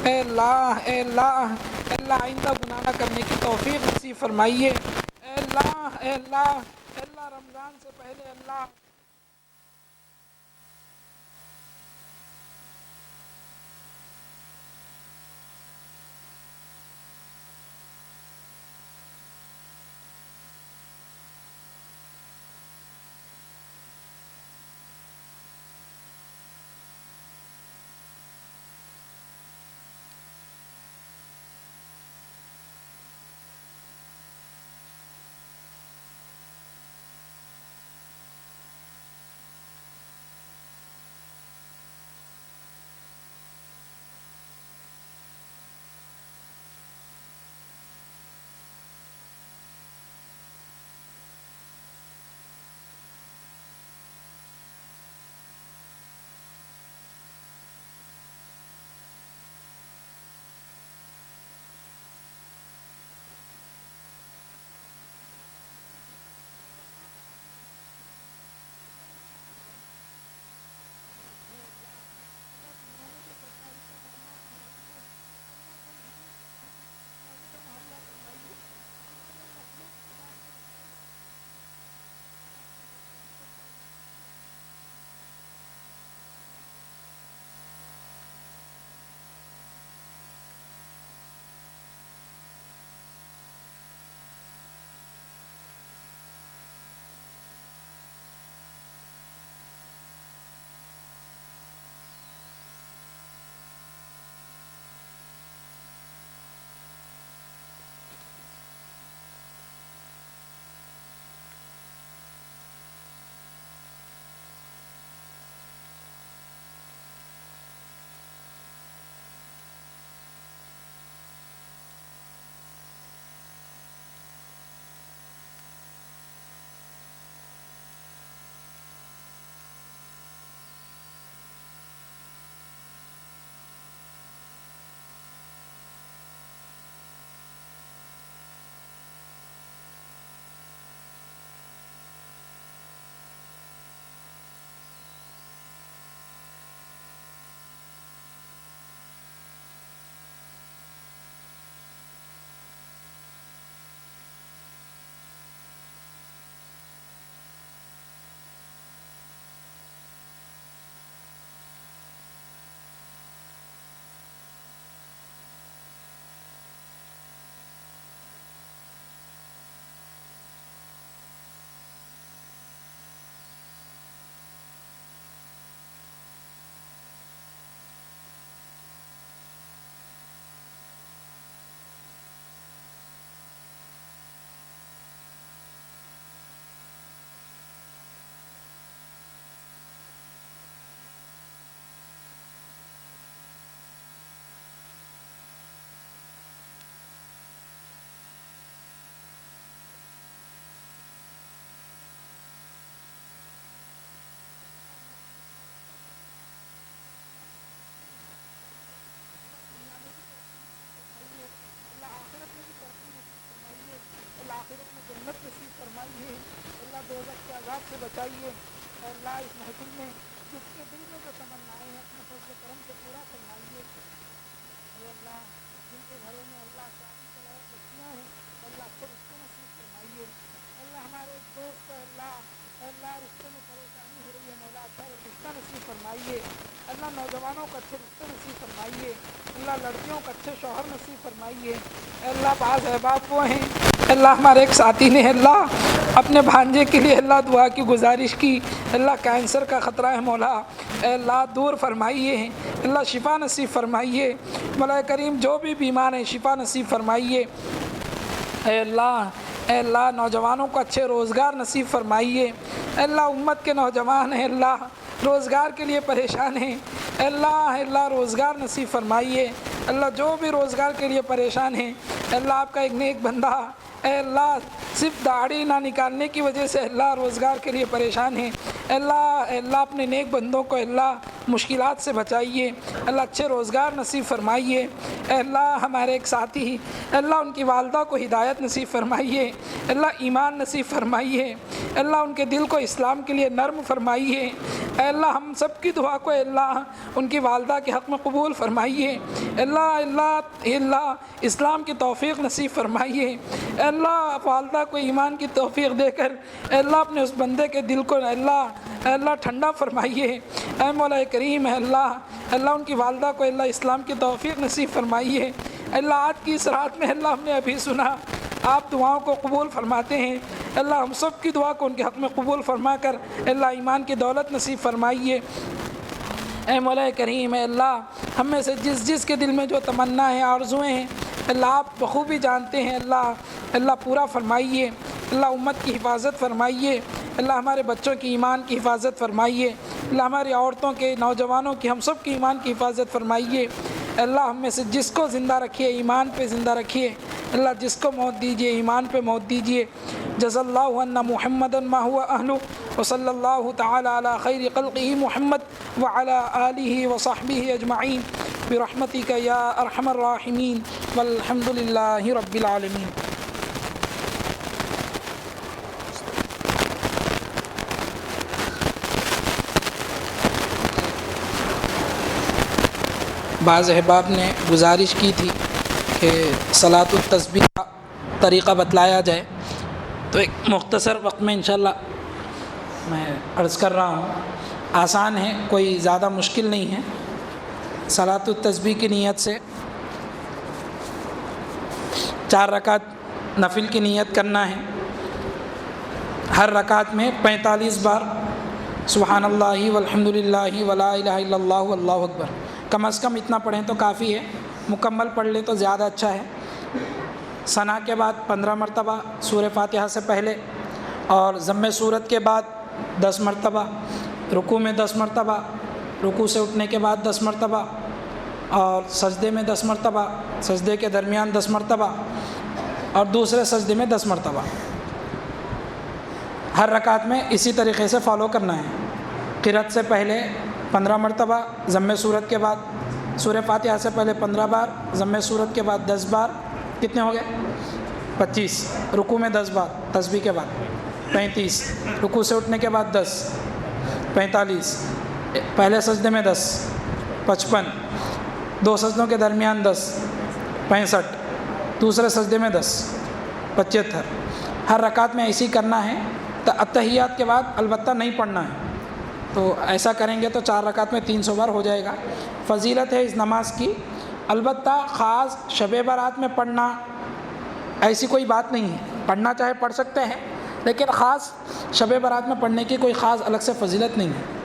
[SPEAKER 1] اے اللہ اے اللہ اے اللہ آئندہ گناہ نہ کرنے کی توفیق نصیب فرمائیے. اے اللہ اے اللہ اے اللہ رمضان سے پہلے اللہ سے بچائیے۔ اے اللہ اس محفل میں جس کے دل میں جو تمنائیں ہیں اپنے فضل و کرم سے پورا فرمائیے۔ اے اللہ جن کے گھروں میں اللہ شادی کے لائق بچیاں ہیں اللہ اچھے رشتے نصیب فرمائیے۔ اللہ ہمارے ایک دوست کو اللہ رشتے میں پریشانی ہو رہی ہے مولا اچھا رشتہ نصیب فرمائیے۔ اللہ نوجوانوں کو اچھے رشتے نصیب فرمائیے۔ اللہ لڑکیوں کو اچھے شوہر نصیب فرمائیے۔ اللہ بعض احباب وہ ہیں اللہ ہمارے ایک ساتھی نے اللہ اپنے بھانجے کے لیے اللہ دعا کی گزارش کی، اللہ کینسر کا خطرہ ہے مولا، اے اللہ دور فرمائیے، اللہ شفا نصیب فرمائیے۔ مولا کریم جو بھی بیمار ہیں شفا نصیب فرمائیے۔ اے اللہ نوجوانوں کو اچھے روزگار نصیب فرمائیے۔ اے اللہ امت کے نوجوان ہیں اللہ روزگار کے لیے پریشان ہیں، اے اللہ روزگار نصیب فرمائیے۔ اللہ جو بھی روزگار کے لیے پریشان ہیں اے اللہ آپ کا ایک نیک بندہ اے اللہ صرف داڑھی نہ نکالنے کی وجہ سے اللہ روزگار کے لیے پریشان ہیں، اے اللہ اپنے نیک بندوں کو اللہ مشکلات سے بچائیے، اللہ اچھے روزگار نصیب فرمائیے۔ اے اللہ ہمارے ایک ساتھی اے اللہ ان کی والدہ کو ہدایت نصیب فرمائیے، اے اللہ ایمان نصیب فرمائیے، اے اللہ ان کے دل کو اسلام کے لیے نرم فرمائیے۔ اے اللہ ہم سب کی دعا کو اے اللہ ان کی والدہ کے حق میں قبول فرمائیے، اے اللہ اسلام کی توفیق نصیب فرمائیے۔ اے اللہ والدہ کو ایمان کی توفیق دے کر اے اللہ اپنے اس بندے کے دل کو اے اللہ ٹھنڈا فرمائیے۔ اے مولا کریم اے اللہ ان کی والدہ کو اے اللہ اسلام کی توفیق نصیب فرمائیے۔ اے اللہ آج کی اس رات میں اللہ ہم نے ابھی سنا آپ دعاؤں کو قبول فرماتے ہیں، اے اللہ ہم سب کی دعا کو ان کے حق میں قبول فرما کر اے اللہ ایمان کی دولت نصیب فرمائیے۔ اے مولا کریم اے اللہ ہم میں سے جس کے دل میں جو تمنا ہے آرزویں ہیں اللہ آپ بخوبی جانتے ہیں، اللہ پورا فرمائیے، اللہ امت کی حفاظت فرمائیے، اللہ ہمارے بچوں کی ایمان کی حفاظت فرمائیے، اللہ ہماری عورتوں کے نوجوانوں کی ہم سب کی ایمان کی حفاظت فرمائیے۔ اللہ ہم میں سے جس کو زندہ رکھیے ایمان پہ زندہ رکھیے، اللہ جس کو موت دیجیے ایمان پہ موت دیجیے۔ جزا اللہ عنا محمدا ما هو اہلہ وصلی اللہ تعالی علی خیر خلقہ محمد وعلی آلہ وصحبہ اجمعین برحمتک یا ارحم الراحمین والحمد للہ رب العالمین۔ بعض احباب نے گزارش کی تھی کہ صلاۃ التسبیح کا طریقہ بتلایا جائے، تو ایک مختصر وقت میں انشاءاللہ میں عرض کر رہا ہوں۔ آسان ہے، کوئی زیادہ مشکل نہیں ہے۔ صلاۃ التسبیح کی نیت سے 4 رکعت نفل کی نیت کرنا ہے، ہر رکعت میں 45 بار سبحان اللہ والحمد للہ ولا الہ الا اللہ واللہ اکبر، کم از کم اتنا پڑھیں تو کافی ہے، مکمل پڑھ لیں تو زیادہ اچھا ہے۔ ثنا کے بعد 15 مرتبہ سورہ فاتحہ سے پہلے، اور ضم سورت کے بعد 10 مرتبہ، رکوع میں 10 مرتبہ، رکوع سے اٹھنے کے بعد 10 مرتبہ، اور سجدے میں 10 مرتبہ، سجدے کے درمیان 10 مرتبہ، اور دوسرے سجدے میں 10 مرتبہ۔ ہر رکعت میں اسی طریقے سے فالو کرنا ہے۔ قرأت سے پہلے 15 مرتبہ، ضم سورت کے بعد سورہ فاتحہ سے پہلے 15 بار، ضم سورت کے بعد 10 بار، کتنے ہو گئے 25، رکوع میں 10 بار، تسبیح کے بعد 35، رکوع سے اٹھنے کے بعد 10، 45، پہلے سجدے میں 10، 55، 2 سجدوں کے درمیان 10، 65، دوسرے سجدے میں 10، 75۔ ہر رکعت میں ایسی کرنا ہے۔ اتحیات کے بعد البتہ نہیں پڑھنا ہے، تو ایسا کریں گے تو 4 رکعت میں 300 بار ہو جائے گا۔ فضیلت ہے اس نماز کی، البتہ خاص شب برات میں پڑھنا ایسی کوئی بات نہیں ہے، پڑھنا چاہے پڑھ سکتے ہیں، لیکن خاص شب برات میں پڑھنے کی کوئی خاص الگ سے فضیلت نہیں ہے۔